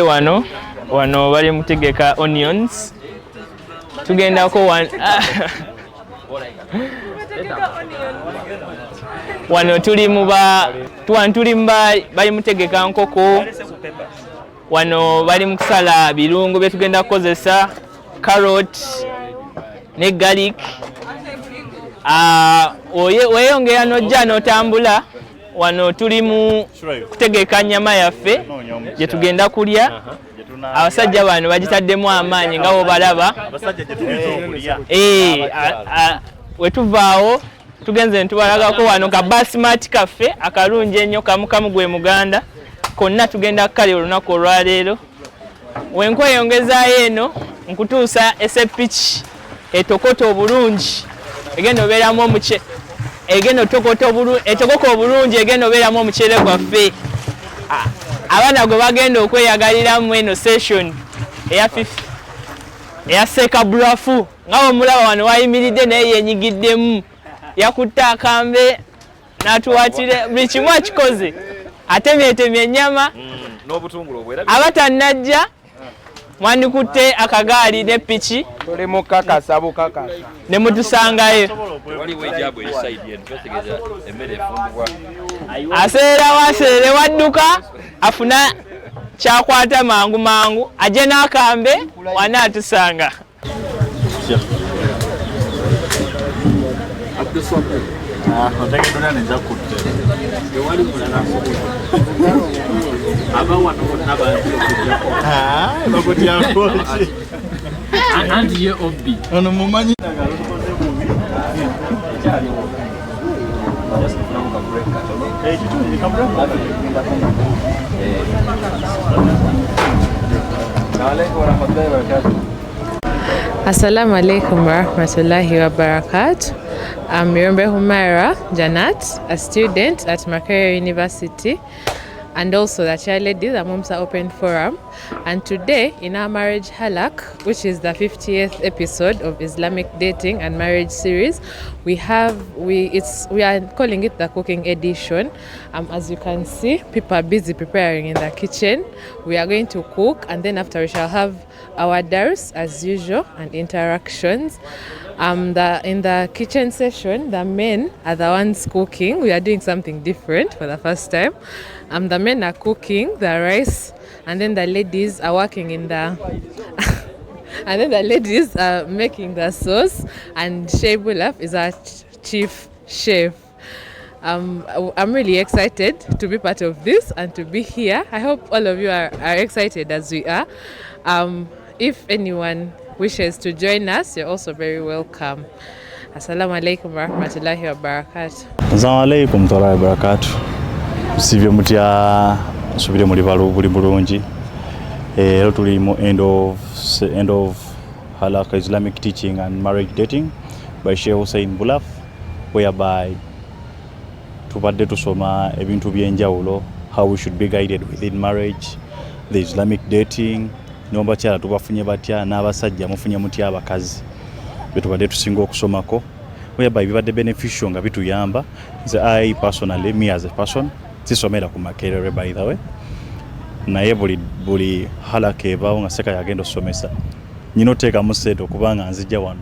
wano bali mutegeka onions tugendako wano tuli bali mutegeka nkoko wano bali mukusala birungo byetugenda kukozesa carrot ne garlic weyongera nojja n'otambula wano tuli mu kutegeka nyama yaffe gye tugenda kulya abasajja bano bagitaddemu amaanyi nga bwobalaba wetuvaawo tugenze ntubalagako wano ka basmati kaffe akalungi ennyo kamukamu gwe muganda konna tugenda kukali olunaku olwaleero wenkweyongezaayo eno nkutuusa esepiki etokota obulungi egenda obeeramu etokoko obulungi egenda obeeramu omuceere gwaffe abaana gwe bagenda okweyagaliramu eno session eya sekabulafu nga omulaba wano wayimiridde naye yenyigiddemu yakutte akambe n'atuwatire buli kimu akikoze atemyetemye ennyama abatannajja mwandikutte akagaali ne piki ne mutusangayo aseere wadduka afuna kyakwata mangu mangu ajje n'akambe wana atusanga Assalamu alaikum warahmatullahi wabarakatuh. I'm Mirombe Humaira Janat, a student at Makerere University and also the Chair Lady, the Mumsa Open Forum. And today in our marriage halak, which is the 50th episode of Islamic dating and marriage series, we are calling it the cooking edition. As you can see, people are busy preparing in the kitchen. We are going to cook, and then after we shall have our dars as usual and interactions. In the kitchen session, the men are the ones cooking. We are doing something different for the first time. The men are cooking the rice, and then the ladies are working in the and then the ladies are making the sauce, and Shaybulaf is our chief chef. I'm really excited to be part of this and to be here. I hope all of you are excited as we are. If anyone wishes to join us, you're also very welcome. Assalamu alaikum warahmatullahi wabarakatuh. Assalamu alaikum warahmatullahi wabarakatuh. Sivyo mutya subire muri bali bulungi. Tuli mu end of halakha Islamic teaching and marriage dating by Sheikh Hussein Bulaf, whereby tubadde tusoma ebintu byenjawulo, how we should be guided within marriage, the Islamic dating, n'obakyala tubafunye batya n'abasajja mufunye mutya abakazi betubadde tusinga okusomako, whereby bibadde beneficial nga bituyamba. I personally, me as a person, sisomera ku Makerere by the way, naye buli halaka ebaawo nga seka yagenda osomesa nyina oteeka mu seeto kubanga nzijja wano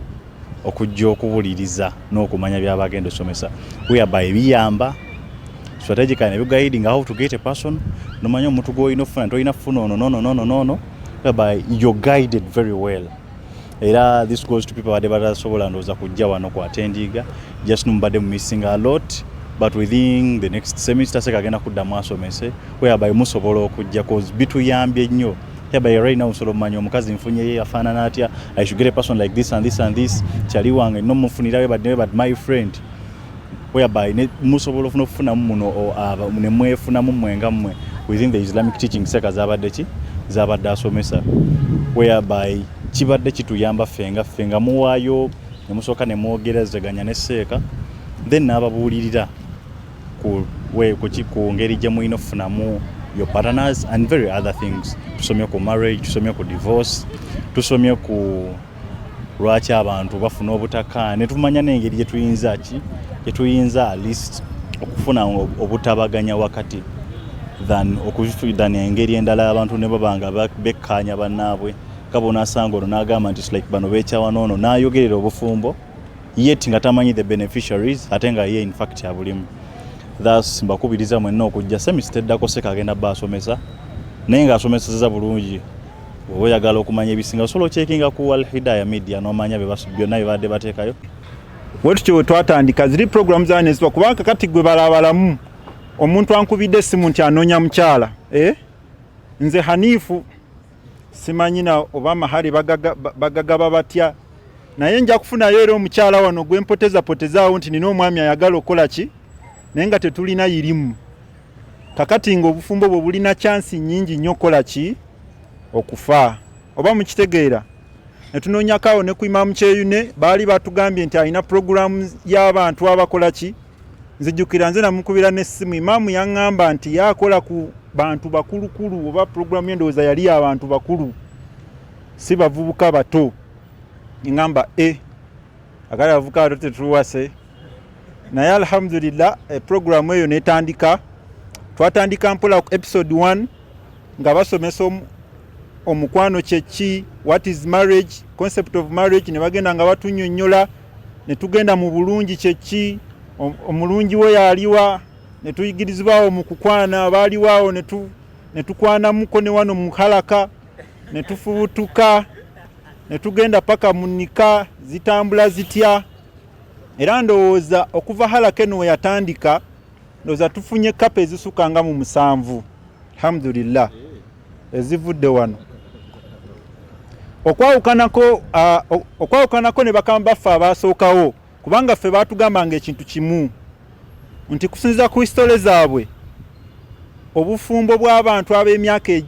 okujja okubuliriza n'okumanya byabagenda osomesa, whereby biyamba strategically guiding how to get a person. Nomanya omuntu gw'olina ofuna tolina funa no, whereby you're guided very well. Era this goes to people batasobola ndowooza kujja wano ku attendiga, just numbadde missing a lot, but within the next semester seka agenda kuddamu asomese, whereby musobola okujja cause bituyambye nnyo. Whereby right now solo manyo omukazi nfunye ye afaanana atya, I should get a person like this and this and this, kyali wange no mufunira but my friend, whereby musobola okufunamu muno aba nemwefunamu mwenga mmwe within the Islamic teaching seka zabadde asomesa, whereby kibadde kituyamba fenga muwaayo nemusooka nemwogerezeganya ne seeka, then n'ababuulirira ku ngeri gye mulina okufunamu your partners and very other things. Tusomye ku marriage, tusomye ku divorce, tusomye ku lwaki abantu bafuna obutaka, ne tumanya n'engeri gye tuyinza at least okufuna obutabaganya wakati than engeri endala abantu ne babanga bekkanya bannaabwe kabona sangolo n'agamba nti like bano beekyawanono n'ayogerera obufumbo yet nga tamanyi the beneficiaries ate nga ye in fact abulimu. Thus mbakubiriza mwenna okujja semester eddako seka agenda basomesa naye nga asomeseza bulungi. Oba oyagala okumanya ebisinga osobola checkinga ku AL-HIDAAYA media n'omanya byonna bibadde bateekayo. Wetutyo twatandika ziri program zaanezibwa kubanga kati gwe balabalamu omuntu ankubidde essimu nti anoonya mukyala. Nze Hanifu simanyina oba mahali bagagaba batya naye nja kufunayo era omukyala wano gwe mpotezaawo nti nina omwami ayagala okukola ki naye nga tetulina yirimu. Kakati nga obufumbo bwe bulina chansi nyingi nnyo kola ki okufa oba mukitegeera. Netunoonyako ne ku Imam Kyeyune baali batugambye nti alina programu y'abantu abakola ki. Nzijukira nze namukubira n'essimu Imam yaŋŋamba nti yakola ku bantu bakulukulu oba programu endowooza yali abantu bakulu si bavubuka bato. Ngamba agala bavubuka bato tetuwase naye alhamdulillah programu eyo netandika. Twatandika mpola ku episode 1 nga basomesa omukwano kyeki, what is marriage, concept of marriage, ne bagenda nga batunnyonnyola ne tugenda mu bulungi kyeki, omulungi we yaliwa, ne tuyigirizibwawo mu kukwana baaliwaawo ne tukwanamuko ne wano mu halaka ne tufubutuka ne tugenda paka mu nika zitambula zitya. Era ndowooza okuva halaka eno we yatandika ndowooza tufunye kapa ezisuka nga mu 7 alhamdulillah ezivudde wano. Okwawukanako ne bakamba baffe abaasookawo kubanga ffe baatugambanga ekintu kimu nti kusinziza ku histole zaabwe obufumbo bw'abantu ab'emyaka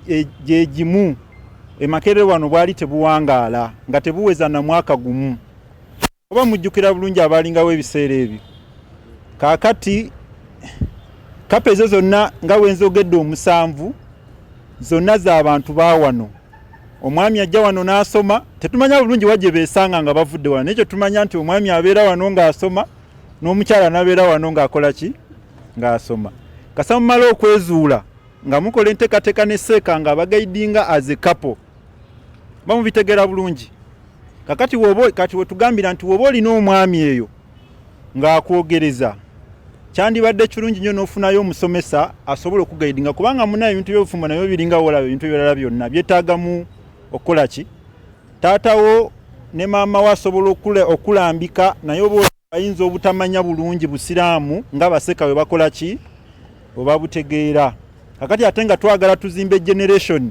gyegimu Makerere wano bwali tebuwangaala nga tebuweza na mwaka gumu. Oba mujjukira bulungi abalingawo ebiseera ebyo. Kaakati kapa ezo zonna nga wenzogedde 7 zonna z'abantu baawano. Omwami ajja wano n'asoma, tetumanya bulungi wajje beesanga nga bavudde wano. Ekyo tumanya nti omwami abeera wano ng'asoma n'omukyala n'abeera wano ng'akola ki? Ng'asoma. Kasa mumala okwezuula nga mukola enteekateeka n'esseeka nga abagaidinga as a couple. Bamubitegeera bulungi. Kakati kati wetugambira nti woba olina omwami eyo ng'akwogereza kyandibadde kirungi nnyo n'ofunayo omusomesa asobola okugaidinga kubanga munayo ebintu by'obufumbo nabyo biringa wolaba ebintu ebirala byonna byetaagamu okukola ki. Taatawo ne maama we asobola okulambika naye oba ayinza obutamanya bulungi busiraamu nga baseka we bakola ki oba butegeera. Kakati ate nga twagala tuzimbe generation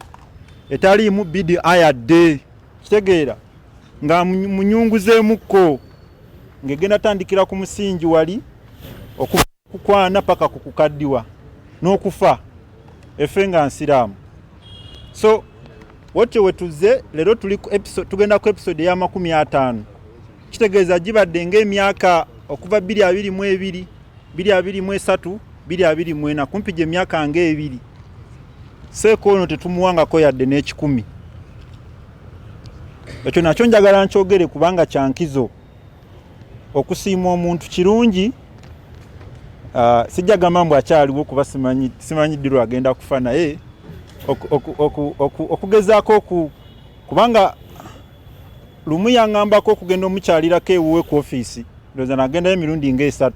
etaliimu bidi ayadde kitegeera nga munyunguzeemukko ng'egenda tandikira ku musingi wali okukwana paka ku kukaddiwa n'okufa effe nga nsiraamu. So wotyo wetuze leero tugenda ku episode ya 50 kitegeeza gibadde ng'emyaka okuva 2022 2023 2024 kumpi gye emyaka ng'ebiri seeko ono tetumuwangako yadde n'ekikumi. Ekyo nakyo njagala nkyogere kubanga kyankizo. Okusiima omuntu kirungi. Sijja gamba mbu akyaliwo kuba simanyi ddi lwagenda kufa naye okugezaako kubanga lumu yaŋŋambako okugenda omukyalirako ewuwe ku ofiisi ndowooza nagendayo emirundi nga 3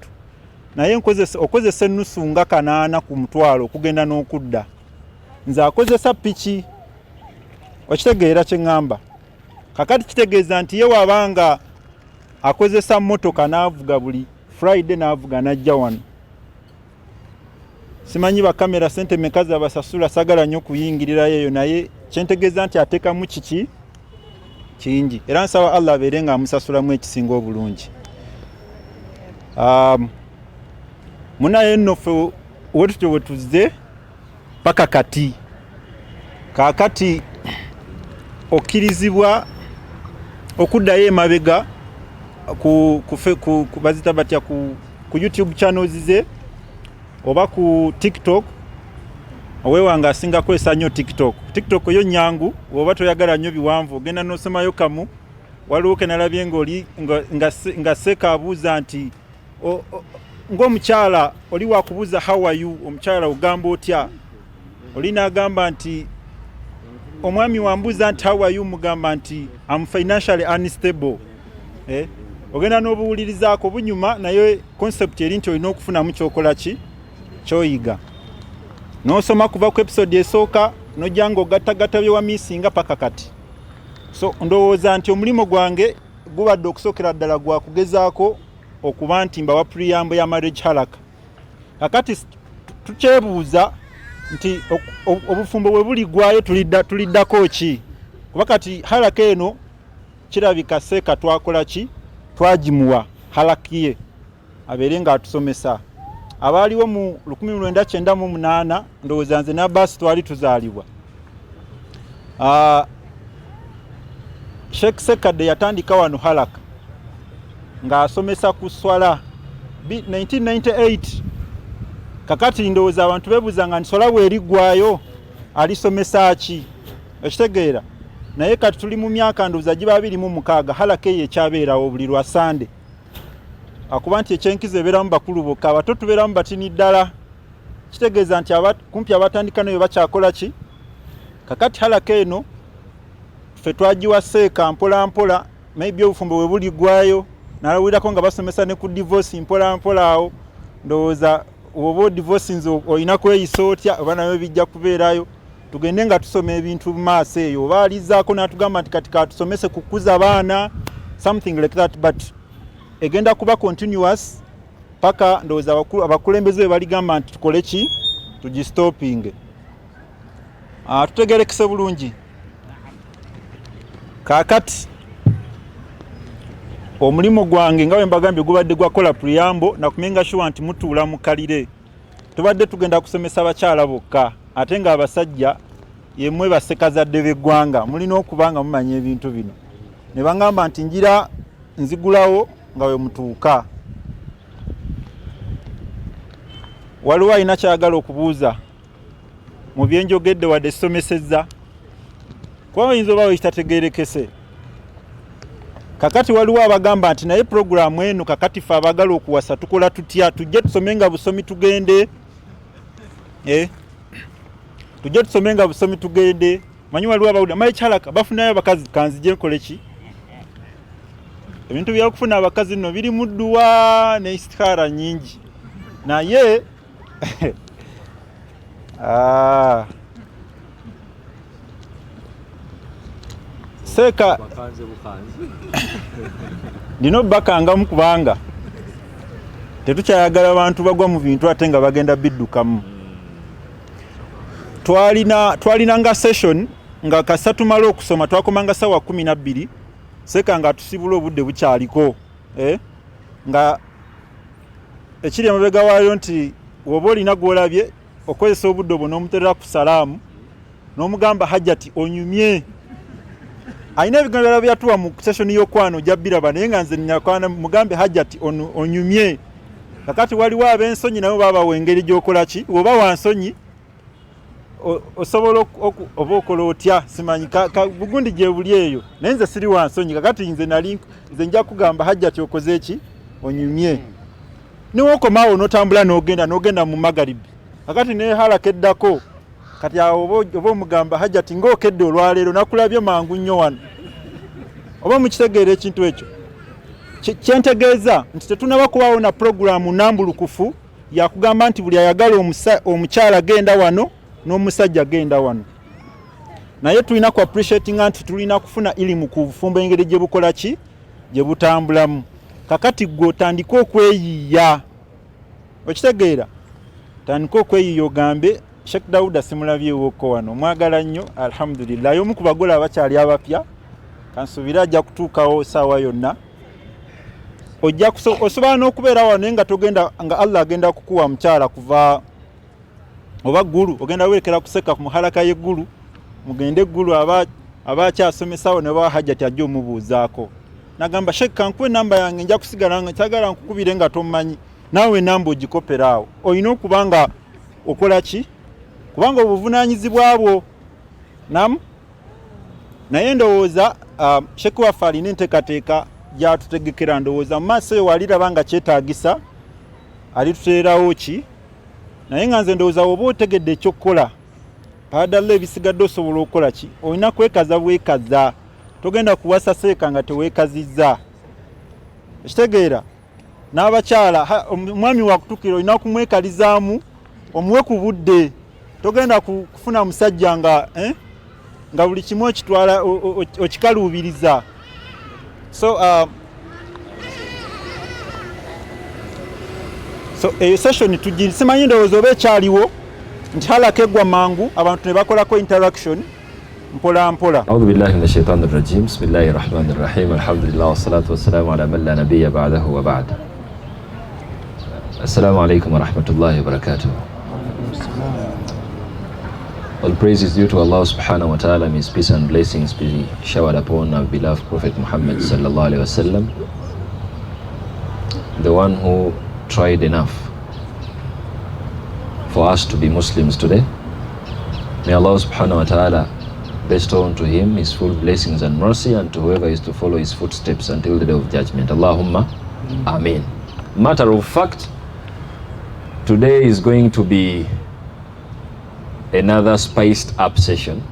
naye okozesa ennusu nga 8 ku mutwalo okugenda n'okudda. Nze akozesa piki okitegeera kye ŋŋamba. Kakati kitegeeza nti ye wabanga akozesa mmotoka n'avuga buli Friday n'avuga n'ajja wano. Simanyi bakamera sente mekazi abasasula sagala nnyo kuyingirira yeyo naye kyentegeeza nti ateekamu kiki kingi era nsaba Allah abeere nga amusasulamu ekisinga obulungi. Munaye nno ffe wetutyo wetuzze paka kati. Kaakati okkirizibwa okuddayo emabega ku bazita batya ku YouTube channels ze oba ku TikTok. Owewanga asinga kwesa nnyo TikTok. TikTok yo nyangu oba toyagala nnyo biwanvu ogenda n'osemayo kamu waliwo kenalabye nga seeka abuuza nti ng'omukyala oli wakubuuza how are you omukyala ogamba otya olina agamba nti omwami wambuuza nti how are you mugamba nti I'm financially unstable ogenda n'obuwulirizaako bunyuma naye concept eri nti olina okufunamu kyokola ki kyoyiga n'osoma kuva ku episode esooka nojja ng'ogattagatta bye wamiisinga paka kati so ndowooza nti omulimo gwange gubadde okusookera ddala gwa kugezaako okuba nti mbawa preamble ya marriage halaka kakati tukyebuuza nti obufumbo bwe buligwayo tuliddako ki kuba kati halaka eno kirabika seeka twakola ki twagimuwa halakiye abeere nga atusomesa abaaliwo mu 1998 ndowooza nze n'abasi twali tuzaalibwa Sheikh Sekadde yatandika wano halaka ng'asomesa ku swala 1998 kakati ndowooza abantu beebuuzanga nti swala bw'eriggwayo alisomesa ki ekitegeera naye kati tuli mu myaka ndowooza giba 26 halaka eyo ekyabeerawo buli lwa Sande akuba nti ekyenkizo ebeeramu bakulu bokka abato tubeeramu batini ddala kitegeeza nti kumpi abatandika nayo bakyakola ki kakati halaka eno ffe twagiwa seeka mpola mpola maybe obufumbo bwe buligwayo nalawulirako nga basomesa ne ku divorce mpola mpola awo ndowooza oba divorce nze olina kweyisa otya oba nayo bijja kubeerayo tugende nga tusoma ebintu mu maaso eyo oba alizaako n'atugamba nti kati katusomese kukuza baana something like that but egenda kuba continuous paka ndowooza abakulembeze be baligamba nti tukole ki tugistopinge tutegerekese bulungi kaakati omulimo gwange nga bwe mbagambye gubadde gwakola preamble nakumenga sure nti mutuula mu kalire tubadde tugenda kusomesa bakyala bokka ate nga abasajja yemmwe basekazadde b'eggwanga mulina okubanga mumanya ebintu bino ne bangamba nti njira nzigulawo nga we mutuuka waliwo alina kyayagala okubuuza mu byenjogedde wadde somesezza kuba oyinza oba wekitategeerekese kakati waliwo abagamba nti naye programu eno kakati fe abagala okuwasa tukola tutya tujje tusomenga busomi tugende tujje tusomenga busomi tugende manyi waliwo abawulira mayi kyalaka bafunayo abakazi kanzije nkole ki ebintu byakufuna abakazi nno biri mudduwa ne istikhara nyingi naye seeka ndina obbakangamu kubanga tetukyayagala abantu bagwa mu bintu ate nga bagenda biddukamu twalina nga session nga kasatu malo okusoma twakomanga sawa 12 seeka nga tusibula obudde bukyaliko nga ekiri emabega waayo nti woba olina gwolabye okozesa obudde obwo n'omuterera ku salaamu n'omugamba hajjati onyumye alina ebigambo byatuwa mu session y'okwano jabbiraba naye nga nze nyakwana mugambe hajjati onyumye kakati waliwo ab'ensonyi nabo babawa engeri gy'okola ki oba wansonyi osobola oba okola otya simanyi bugundi gye buli eyo naye nze siri wansonyi kakati nze nja kugamba hajjati okoze eki onyumye niwokomaawo n'otambula n'ogenda mu magaribi kakati naye halaka eddako kati awo oba omugamba hajjati ng'okedde olwaleero nakulabye mangu nnyo wano oba mukitegeera ekintu ekyo kyentegeeza nti tetunaba kubaawo na programu nambulukufu yakugamba nti buli ayagala omukyala genda wano n'omusajja genda wano naye tulina ku appreciatinga nti tulina kufuna ilimu ku bufumbo engeri gye bukola ki gye butambulamu kakati gwe otandika okweyiiya okitegeera tandika okweyiiya ogambe Sheikh Dauda simulabyewooko wano mwagala nnyo alhamdulillah y'omu ku bagole abakyali abapya kansuubira ajja kutuukawo saawa yonna osobola n'okubeera wano naye nga togenda nga Allah agenda kukuwa mukyala kuva oba ggulu ogenda werekera kuseka ku muhalaka y'eggulu mugende eggulu abakyasomesawo ne bawa hajjati ajja omubuuzaako nagamba Sheikh kankuwe namba yange nja kusigala nga kyagala nkukubire nga tomanyi naawe namba ogikoperaawo olina okuba nga okola ki kubanga obuvunaanyizibwa bwo naye ndowooza Sheikh waffe alina enteekateeka gyatutegekera ndowooza mu maaso eyo waliraba nga kyetaagisa alituteerawo ki naye nga nze ndowooza oba otegedde ekyokukola padalla ebisigadde osobola okukola ki olina kwekaza bwekaza togenda kuwasa seeka nga teweekazizza ekitegeera n'abakyala omwami wakutukira olina kumwekalizaamu omuwe ku budde togenda kufuna musajja nga buli kimu okitwala okikaluubiriza so eyo session simanyi ndowooza oba ekyaliwo nti halaka eggwa mangu abantu ne bakolako interaction mpola mpola. أعوذ بالله من الشيطان الرجيم بسم الله الرحمن الرحيم الحمد لله والصلاة والسلام على من لا نبي بعده وبعد. السلام عليكم ورحمة الله وبركاته. All praise is due to Allah subhanahu wa ta'ala. May his peace and blessings be showered upon our beloved Prophet Muhammad sallallahu alaihi wasallam, the one who tried enough for us to be Muslims today. May Allah subhanahu wa ta'ala bestow unto him his full blessings and mercy, and to whoever is to follow his footsteps until the day of judgment. Allahumma Ameen. Matter of fact, today is going to be another spiced up session.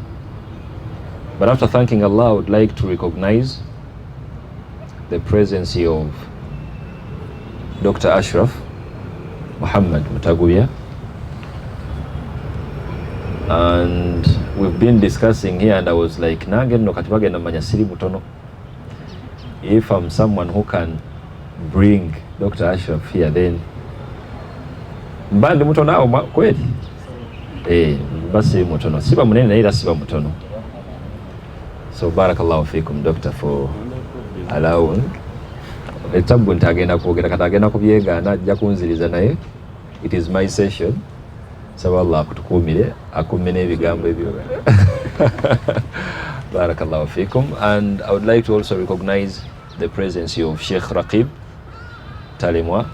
But after thanking Allah, I would like to recognize the presence of Dr. Ashraf Muhammad Mutaguya. And we've been discussing here, and I was like, if I'm someone who can bring Dr. Ashraf here, then mbandi mutono kweli basi mutono siba munene na ila siba mutono. So barakallahu fikum doctor for allowing etabu ntagenda kwogera katagenda kubyegana ajja kunziriza naye it is my session. Saba Allah akutukumire akumene ebigambo ebyo. Barakallahu fikum. And I would like to also recognize the presence of Sheikh Raqib Talimwa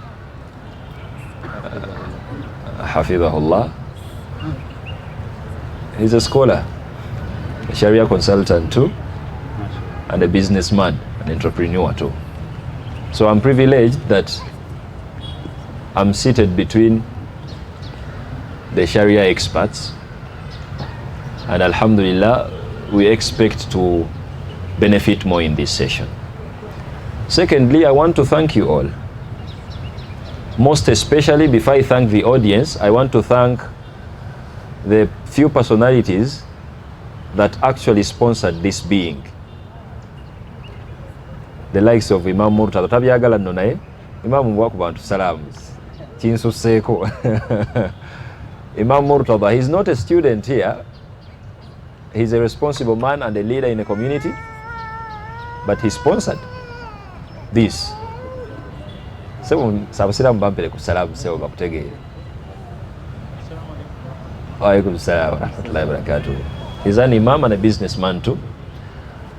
Hafidhahullah. He's a scholar, a Sharia consultant too, and a businessman, an entrepreneur too. So I'm privileged that I'm seated between the Sharia experts, and Alhamdulillah, we expect to benefit more in this session. Secondly, I want to thank you all. Most especially, before I thank the audience, I want to thank the few personalities that actually sponsored this being. The likes of Imam Murtada. Tabyagala nno naye Imam mwaku bantu salamu kinsusseeko. Imam Murtada, he's not a student here. He's a responsible man and a leader in the community, but he sponsored this. Sabasiramu bampere ku salamu sebo bakutegeere. Waalaikum salam wa rahmatullahi wa barakatuh. He's an imam and a businessman too,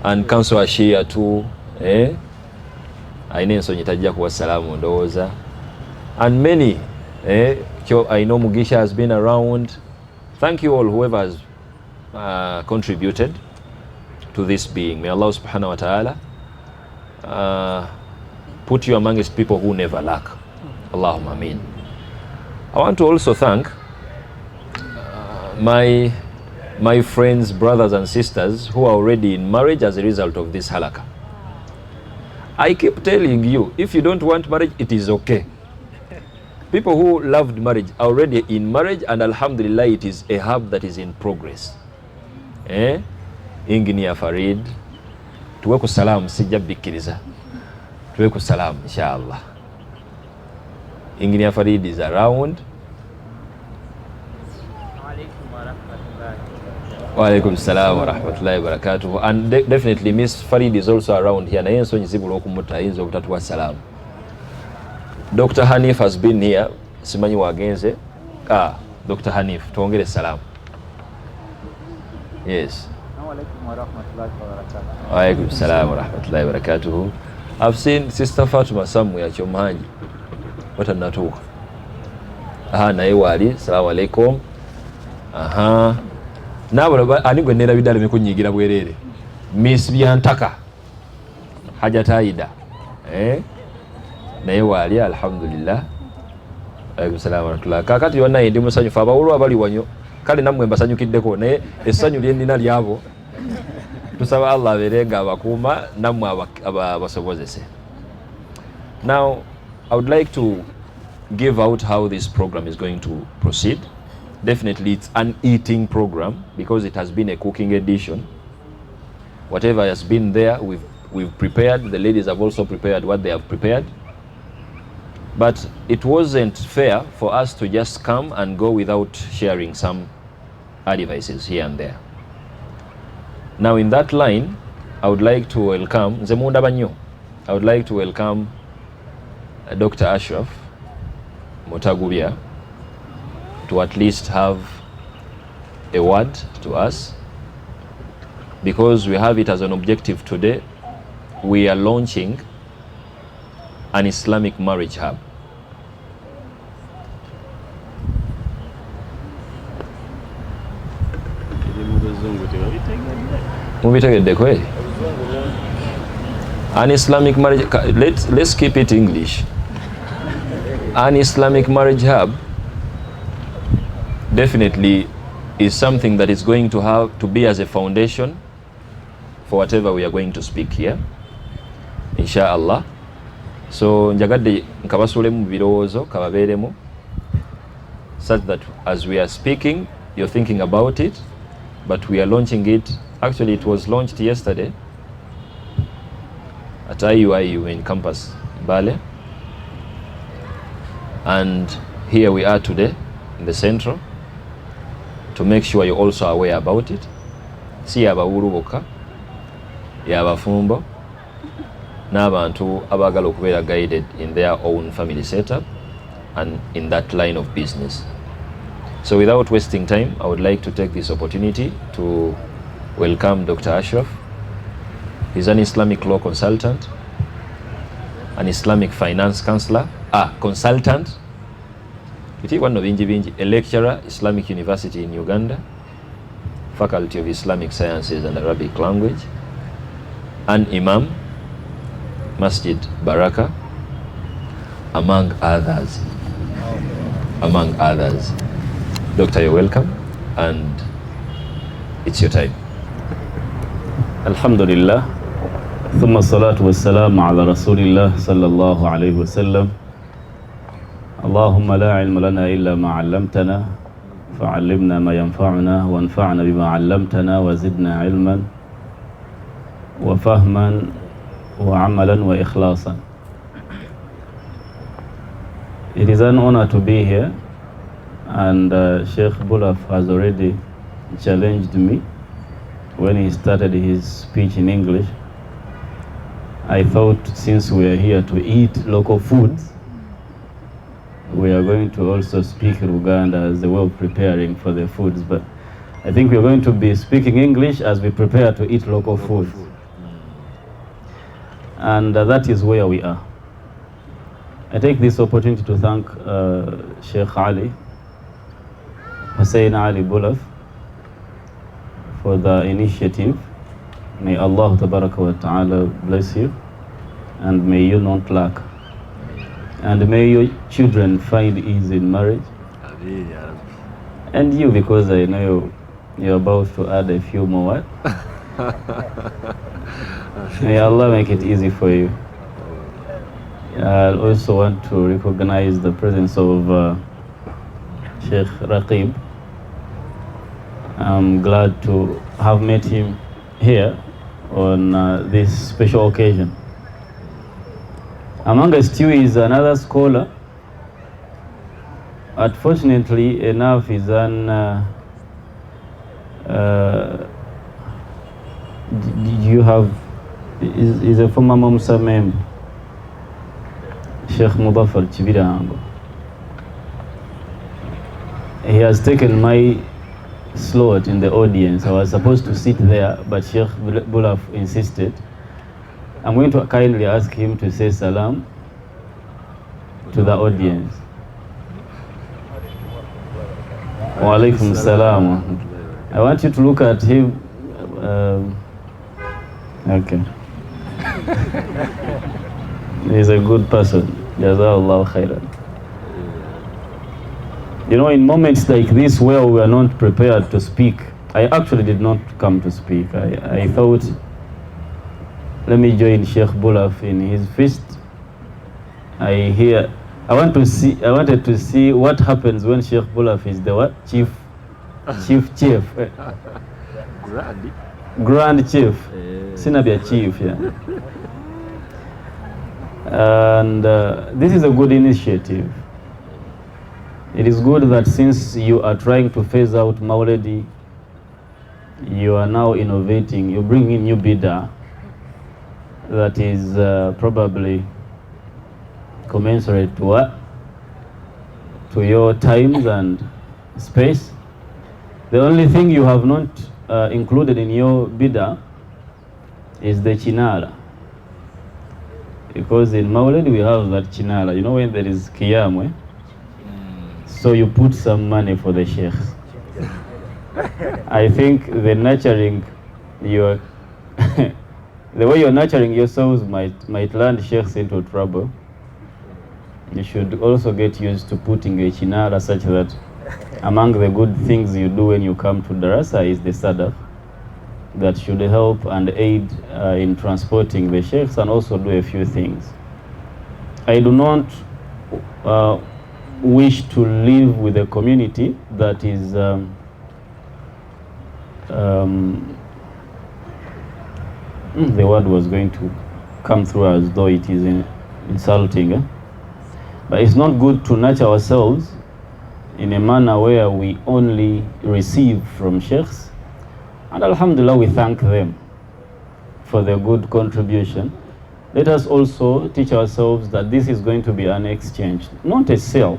and councillor Shia too. Aine ensonyi tajja kuwa salamu ndowooza. And many. I know Mugisha has been around. Thank you all, whoever has contributed to this being. May Allah subhanahu wa ta'ala put you amongst people who never lack. Allahumma ameen. I want to also thank my friends, brothers and sisters who are already in marriage as a result of this halakha. I keep telling you, if you don't want marriage, it is okay. People who loved marriage are already in marriage, and alhamdulillah, it is a hub that is in progress. Engineer Farid, tuwe ku salam sijja bikiriza. Tuwe ku salam inshallah. Engineer Farid is around. Wa alaikum salam wa rahmatullahi wa barakatuh. And definitely Miss Farid is also around here. Na yenso nyizibu okumuta yinzo obutatuwa salam. Dr. Hanif has been here. Simanyi wagenze. Dr. Hanif, tuongere salam. Yes. Wa alaikum salam wa rahmatullahi wa barakatuh. I've seen Sister Fatuma somewhere at Chomanji. What a natuka. Naye wali, salamu alaikum. Nabo ani gwe nera bidale mekunyigira bwerere. Miss Byantaka. Hajataida. Naye wali alhamdulillah. Alaikum salam wa rahmatullah. Kakati yonna ndi musanyufu abawulu abali wanyo kale nammwe mbasanyukiddeko naye essanyu lyennina lyabo tusaba Allah abeerenga abakuuma nammwe abasobozese. Now I would like to give out how this program is going to proceed. Definitely it's an eating program because it has been a cooking edition. Whatever has been there, we've prepared. The ladies have also prepared what they have prepared. But it wasn't fair for us to just come and go without sharing some advices here and there. Now in that line, I would like to welcome Zemunda Banyo. I would like to welcome Dr. Ashraf Motagubia to at least have a word to us, because we have it as an objective today. We are launching an Islamic marriage hub. An Islamic marriage, let's keep it English. An Islamic marriage hub definitely is something that is going to have to be as a foundation for whatever we are going to speak here, inshallah. So njagadde nkabasulemu birowoozo kababeeremu, such that as we are speaking you're thinking about it, but we are launching it. Actually it was launched yesterday at IUIU in campus Bale, and here we are today in the central to make sure you're also aware about it. Si abawuru bokka, y'abafumbo n'abantu abagala okubeera guided in their own family setup and in that line of business. So without wasting time, I would like to take this opportunity to welcome Dr. Ashraf. He's an Islamic law consultant, an Islamic finance counselor, consultant, a lecturer, Islamic University in Uganda, Faculty of Islamic Sciences and Arabic Language, an Imam, Masjid Baraka, among others. Among others. Doctor, you're welcome, and it's your time. Alhamdulillah. ثم الصلاة والسلام على رسول الله صلى الله عليه وسلم. اللهم لا علم لنا إلا ما علمتنا فعلمنا ما ينفعنا وانفعنا بما علمتنا وزدنا علما وفهما وعملا وإخلاصا. It is an honor to be here, and Sheikh Bulaf has already challenged me when he started his speech in English. I thought since we are here to eat local foods, we are going to also speak Luganda as a way of preparing for the foods, but I think we are going to be speaking English as we prepare to eat local foods. And that is where we are. I take this opportunity to thank Sheikh Ali, Hussein Ali Bulaf, for the initiative. May Allah Tabaraka wa Ta'ala bless you, and may you not lack, and may your children find ease in marriage, and you, because I know you're about to add a few more. May Allah make it easy for you. I also want to recognize the presence of Sheikh Raqib. I'm glad to have met him here on this special occasion. Among us too is another scholar. Unfortunately enough, is an is a former Momsa member, Sheikh Mudaffar Chibirango. He has taken my slot in the audience. I was supposed to sit there, but Sheikh Bulaf insisted. I'm going to kindly ask him to say salam to the audience. Wa alaikum salam. I want you to look at him. Okay. He's a good person. Jazakallah khairan. You know, in moments like this where we are not prepared to speak, I actually did not come to speak. I thought, let me join Sheikh Bulaf in his feast. I wanted to see what happens when Sheikh Bulaf is the what? Chief. Grand Chief. Sinabia Chief, yeah. And this is a good initiative. It is good that since you are trying to phase out Maulidi, you are now innovating, you bring in new bid'ah that is probably commensurate to what? To your times and space. The only thing you have not included in your bid'ah is the chinala. Because in Maulid we have that chinala. You know when there is qiyam, so you put some money for the sheikhs. I think the nurturing your the way you're nurturing yourselves might land sheikhs into trouble. You should also get used to putting a chinala such that among the good things you do when you come to Darasa is the sadaq that should help and aid in transporting the sheikhs and also do a few things. I do not wish to live with a community that is the word was going to come through as though it is insulting, but it's not good to nurture ourselves in a manner where we only receive from sheikhs, and alhamdulillah we thank them for their good contribution. Let us also teach ourselves that this is going to be an exchange, not a sale.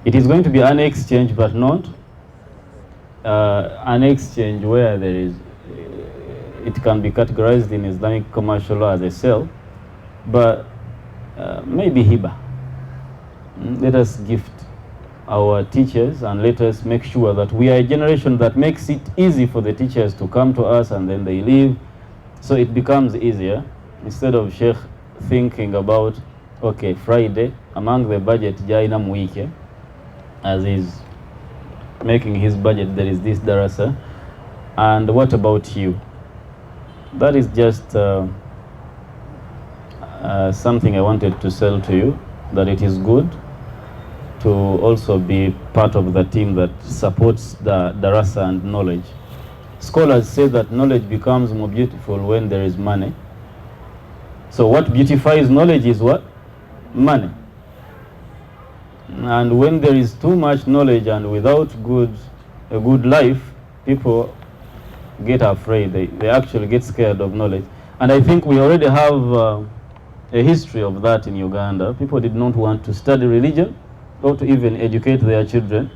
It is going to be an exchange, but not an exchange where there is it can be categorized in Islamic commercial law as a sale, but maybe hiba. Let us gift our teachers and let us make sure that we are a generation that makes it easy for the teachers to come to us and then they leave, so it becomes easier instead of Sheikh thinking about, okay, Friday among the budget jaina mwike, as he's making his budget there is this darasa, and what about you? That is just something I wanted to sell to you, that it is good to also be part of the team that supports the darasa and knowledge. Scholars say that knowledge becomes more beautiful when there is money. So what beautifies knowledge is what? Money. And when there is too much knowledge and without a good life, people get afraid. They actually get scared of knowledge. And I think we already have a history of that in Uganda. People did not want to study religion or to even educate their children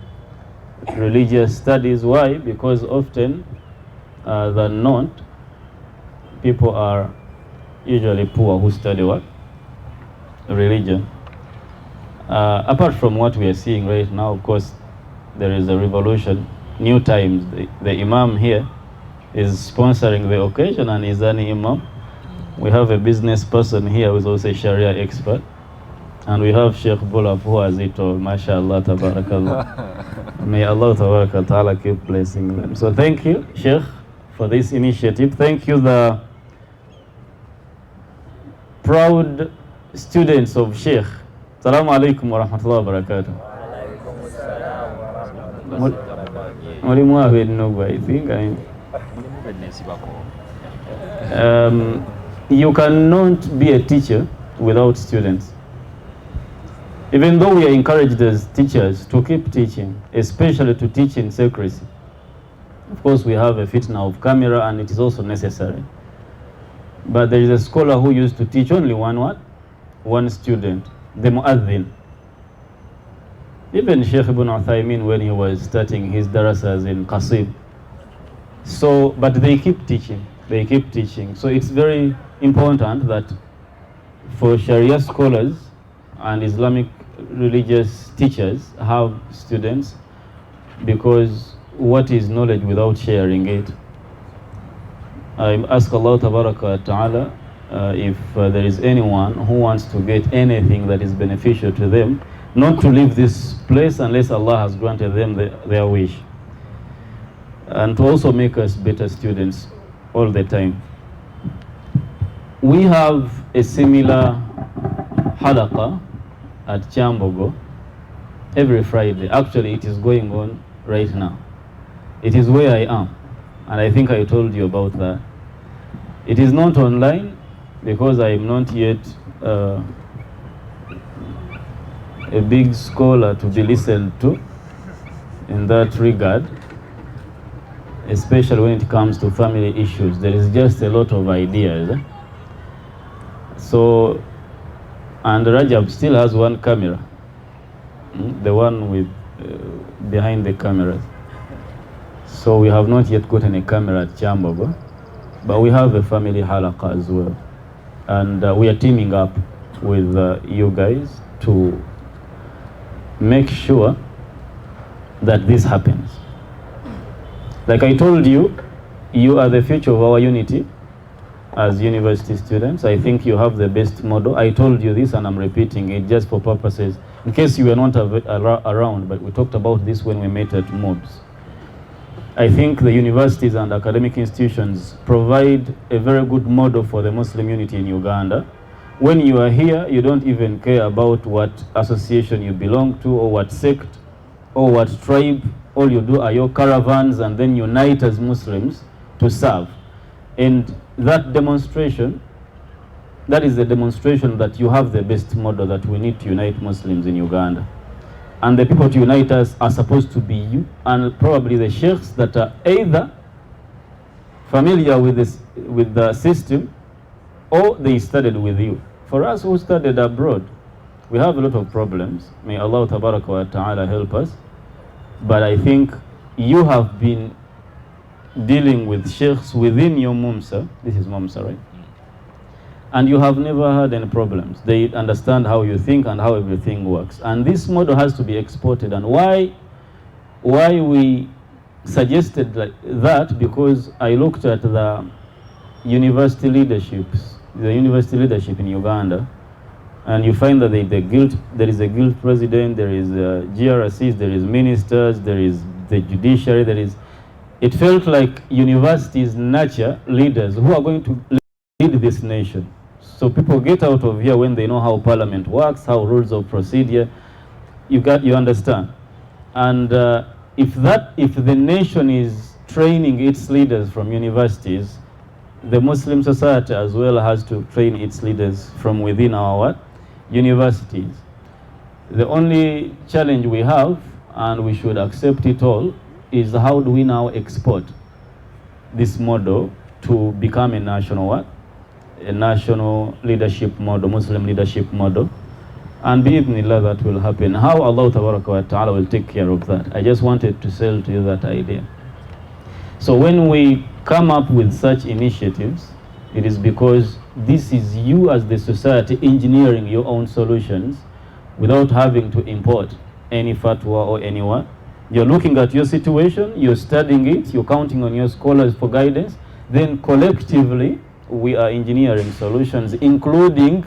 religious studies. Why? Because often than not, people are usually poor who study what? Religion. Apart from what we are seeing right now, of course, there is a revolution, new times. The Imam here is sponsoring the occasion and is an Imam. We have a business person here who is also a Sharia expert. And we have Sheikh Bulaf who has it all, mashallah, tabarakallah. May Allah tabaraka ta'ala keep blessing them. So thank you, Sheikh, for this initiative. Thank you, the proud students of Sheikh. Assalamu alaikum wa rahmatullahi wa barakatuh. You cannot be a teacher without students. Even though we are encouraged as teachers to keep teaching, especially to teach in secrecy. Of course, we have a fitna of camera and it is also necessary. But there is a scholar who used to teach only one student, the mu'adhin. Even Sheikh Ibn Uthaymin when he was starting his darasas in Qasim. So, but they keep teaching, So it's very important that for Sharia scholars and Islamic religious teachers have students, because what is knowledge without sharing it? I ask Allah Tabaraka Ta'ala if there is anyone who wants to get anything that is beneficial to them, not to leave this place unless Allah has granted them their wish, and to also make us better students all the time. We have a similar halaqa at Kyambogo every Friday. Actually, it is going on right now. It is where I am, and I think I told you about that. It is not online because I am not yet a big scholar to be listened to in that regard, especially when it comes to family issues. There is just a lot of ideas. So, and Rajab still has one camera, the one with behind the cameras. So we have not yet gotten a camera at Kyambogo, but we have a family halaqa as well. And we are teaming up with you guys to make sure that this happens. Like I told you, you are the future of our unity as university students. I think you have the best model. I told you this and I'm repeating it just for purposes, in case you were not around, but we talked about this when we met at MOBS. I think the universities and academic institutions provide a very good model for the Muslim unity in Uganda. When you are here, you don't even care about what association you belong to or what sect or what tribe. All you do are your caravans and then unite as Muslims to serve. And that demonstration, that is the demonstration that you have the best model that we need to unite Muslims in Uganda. And the people to unite us are supposed to be you and probably the sheikhs that are either familiar with the system or they studied with you. For us who studied abroad, we have a lot of problems. May Allah tabaraka wa ta'ala help us. But I think you have been dealing with sheikhs within your Mumsa. This is Mumsa, right? And you have never had any problems. They understand how you think and how everything works. And this model has to be exported. And why we suggested that, because I looked at the university leaderships, the university leadership in Uganda, and you find that there is a guild president, there is GRCs, there is ministers, there is the judiciary, it felt like universities nurture leaders who are going to lead this nation. So people get out of here when they know how parliament works, how rules of procedure, you understand. And if the nation is training its leaders from universities, the Muslim society as well has to train its leaders from within our universities. The only challenge we have, and we should accept it all, is how do we now export this model to become a national leadership model, Muslim leadership model. And bi'idhnillah that will happen. How Allah tabaraka wa ta'ala will take care of that. I just wanted to sell to you that idea. So when we come up with such initiatives, it is because this is you as the society engineering your own solutions without having to import any fatwa or anyone. You're looking at your situation, you're studying it, you're counting on your scholars for guidance, then collectively we are engineering solutions, including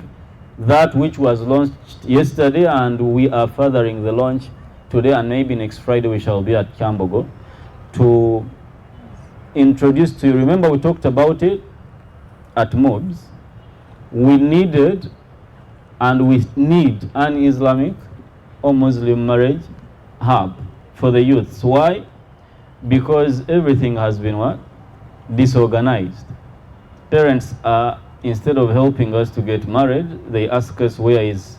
that which was launched yesterday, and we are furthering the launch today, and maybe next Friday we shall be at Kyambogo to introduce to you. Remember we talked about it at MOBS. We needed and we need an Islamic or Muslim marriage hub for the youths. Why? Because everything has been what? Disorganized. Parents are, instead of helping us to get married, they ask us where is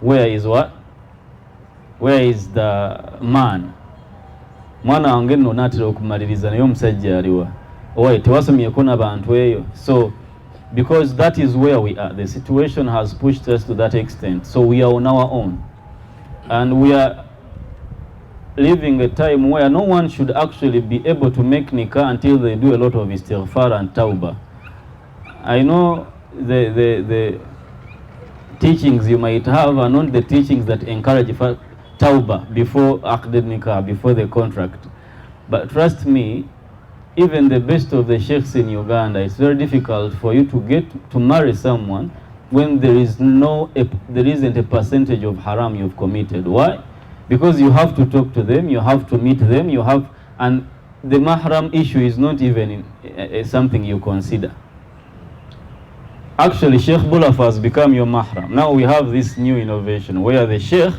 what? Where is the man? Mwana wange nno natira okumaliriza naye omusajja aliwa. Owaye tewasomyeko n'abantu eyo. So because that is where we are. The situation has pushed us to that extent. So we are on our own. And we are living a time where no one should actually be able to make nikah until they do a lot of istighfar and tawbah. I know the teachings you might have are not the teachings that encourage tawbah before aqd nikah, before the contract. But trust me, even the best of the sheikhs in Uganda, it's very difficult for you to get to marry someone when there isn't a percentage of haram you've committed. Why? Because you have to talk to them, you have to meet them, and the mahram issue is not even something you consider. Actually, Sheikh Bulaf has become your mahram. Now we have this new innovation where the Sheikh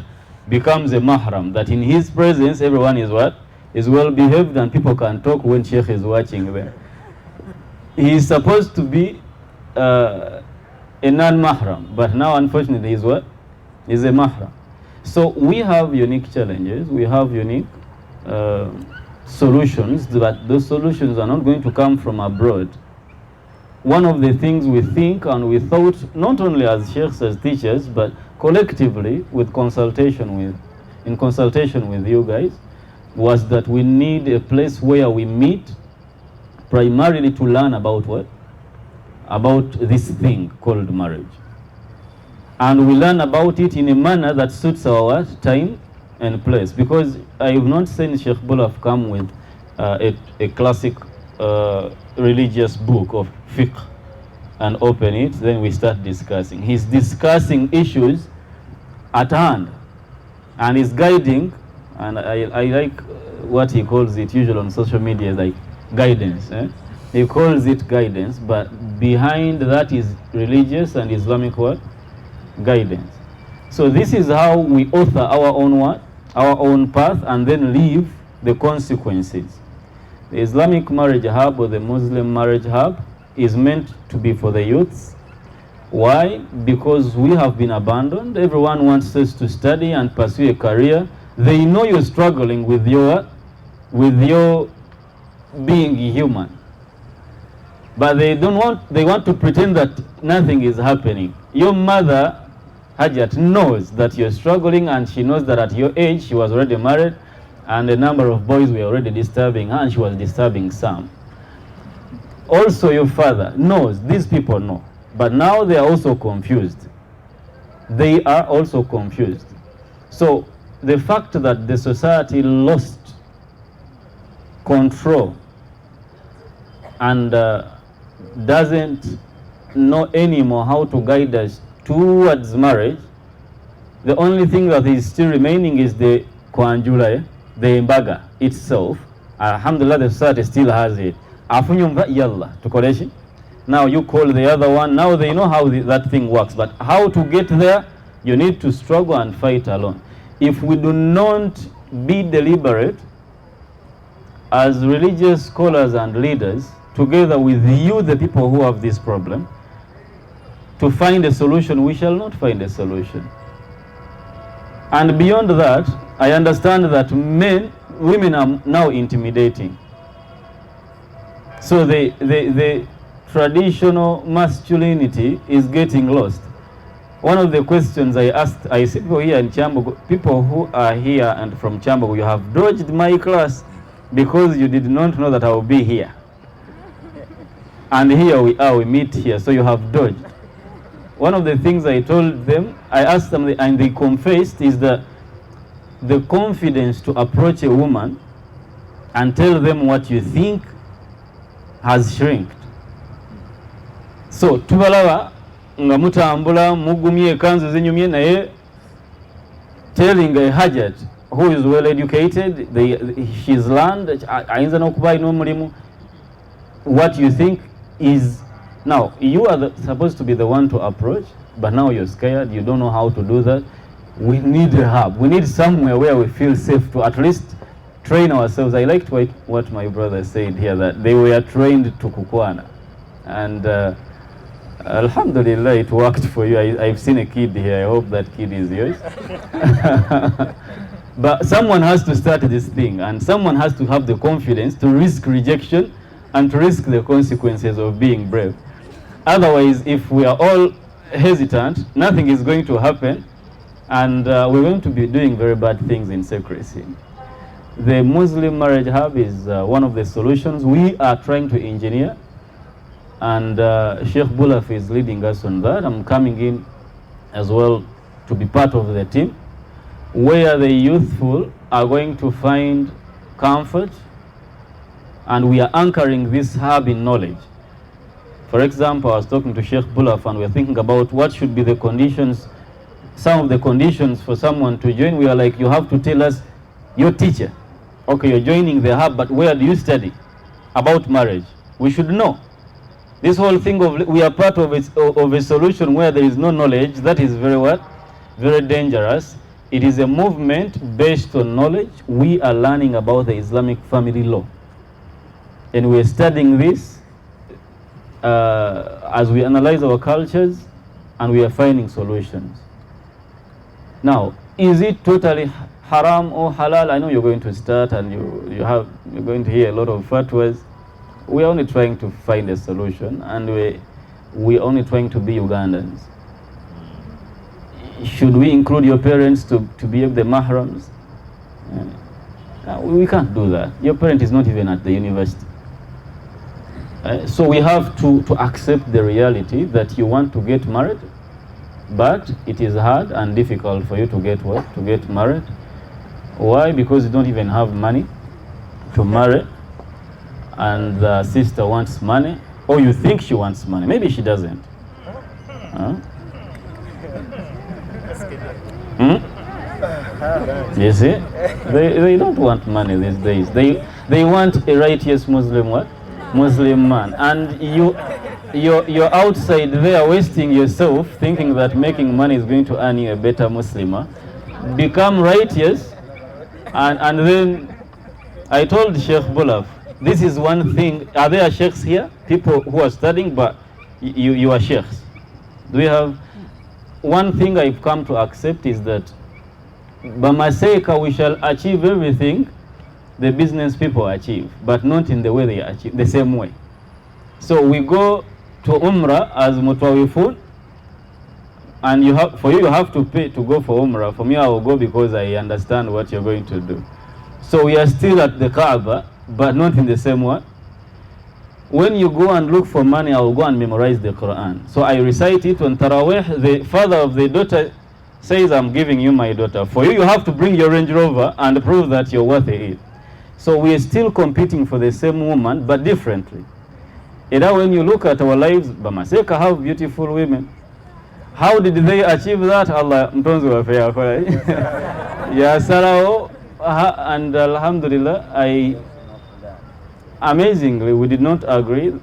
becomes a mahram, that in his presence everyone is what? Is well behaved and people can talk when Sheikh is watching them. He is supposed to be a non-mahram, but now unfortunately he's what? He's a mahram. So we have unique challenges, we have unique solutions, but those solutions are not going to come from abroad. One of the things we think and we thought, not only as sheikhs, as teachers, but collectively in consultation with you guys, was that we need a place where we meet primarily to learn about what? About this thing called marriage. And we learn about it in a manner that suits our time and place. Because I have not seen Sheikh Bulaf come with a classic religious book of fiqh and open it, then we start discussing. He's discussing issues at hand and he's guiding, and I like what he calls it usually on social media, like guidance. He calls it guidance, but behind that is religious and Islamic what? Guidance. So this is how we author our own what? Our own path and then leave the consequences. The Islamic Marriage Hub or the Muslim Marriage Hub is meant to be for the youths. Why? Because we have been abandoned. Everyone wants us to study and pursue a career. They know you're struggling with your being human. But they want to pretend that nothing is happening. Your mother, Hajat, knows that you're struggling, and she knows that at your age she was already married and a number of boys were already disturbing her and she was disturbing some. Also your father knows, these people know, but now they are also confused. They are also confused. So the fact that the society lost control and doesn't know anymore how to guide us towards marriage, the only thing that is still remaining is the Kwanjula, the embaga itself. Alhamdulillah, the society still has it. Now you call the other one, now they know how that thing works, but how to get there, you need to struggle and fight alone. If we do not be deliberate as religious scholars and leaders, together with you, the people who have this problem, to find a solution, we shall not find a solution. And beyond that, I understand that women are now intimidating. So the traditional masculinity is getting lost. One of the questions I asked, I said, people here in Chambogo, people who are here and from Chambogo, you have dodged my class because you did not know that I will be here. And here we are, we meet here, so you have dodged. One of the things I told them, I asked them, and they confessed, is that the confidence to approach a woman and tell them what you think has shrinked. So tubalaba nga mutambula mugumye kanzu zinyumye naye telling a Hajat who is well educated, she's learned, ayinza n'okuba alina omulimu, what you think is, now you are supposed to be the one to approach, but now you're scared, you don't know how to do that. We need a hub. We need somewhere where we feel safe to at least train ourselves. I liked what my brother said here, that they were trained to kukwana. And Alhamdulillah, it worked for you. I've seen a kid here. I hope that kid is yours. But someone has to start this thing, and someone has to have the confidence to risk rejection and to risk the consequences of being brave. Otherwise, if we are all hesitant, nothing is going to happen, and we're going to be doing very bad things in secrecy. The Muslim Marriage Hub is one of the solutions we are trying to engineer, and Sheikh Bulaf is leading us on that. I'm coming in as well to be part of the team, where the youthful are going to find comfort, and we are anchoring this hub in knowledge. For example, I was talking to Sheikh Bulaf and we were thinking about what should be the conditions, some of the conditions for someone to join. We are like, you have to tell us your teacher. Okay, you're joining the hub, but where do you study? About marriage. We should know. This whole thing of we are part of a solution where there is no knowledge, that is very what? Very dangerous. It is a movement based on knowledge. We are learning about the Islamic family law. And we are studying this as we analyze our cultures, and we are finding solutions. Now, is it totally haram or halal? I know you're going to start and you're going to hear a lot of fatwas. We are only trying to find a solution, and we are only trying to be Ugandans. Should we include your parents to be the mahrams? We can't do that. Your parent is not even at the university. So we have to accept the reality that you want to get married, but it is hard and difficult for you to get what? To get married. Why? Because you don't even have money to marry, and the sister wants money, or you think she wants money. Maybe she doesn't. You see? They don't want money these days. They want a righteous Muslim what? Muslim man. And you're outside there wasting yourself thinking that making money is going to earn you a better Muslimah. Become righteous, and then I told Sheikh Bulaf, this is one thing. Are there sheikhs here? People who are studying, but you are sheikhs. Do we have one thing I've come to accept is that Bamaseka we shall achieve everything the business people achieve, but not in the way they achieve, the same way. So we go to Umrah as Mutawifun, and you have to pay to go for Umrah. For me, I will go because I understand what you're going to do. So we are still at the Kaaba, but not in the same way. When you go and look for money, I will go and memorize the Quran. So I recite it on Tarawih. The father of the daughter says, I'm giving you my daughter. For you, you have to bring your Range Rover and prove that you're worth it. So we are still competing for the same woman, but differently. Either when you look at our lives, Bamaseka have beautiful women. How did they achieve that? Allah, mtonzi wa fair. Ya Sarao, and Alhamdulillah, amazingly, we did not agree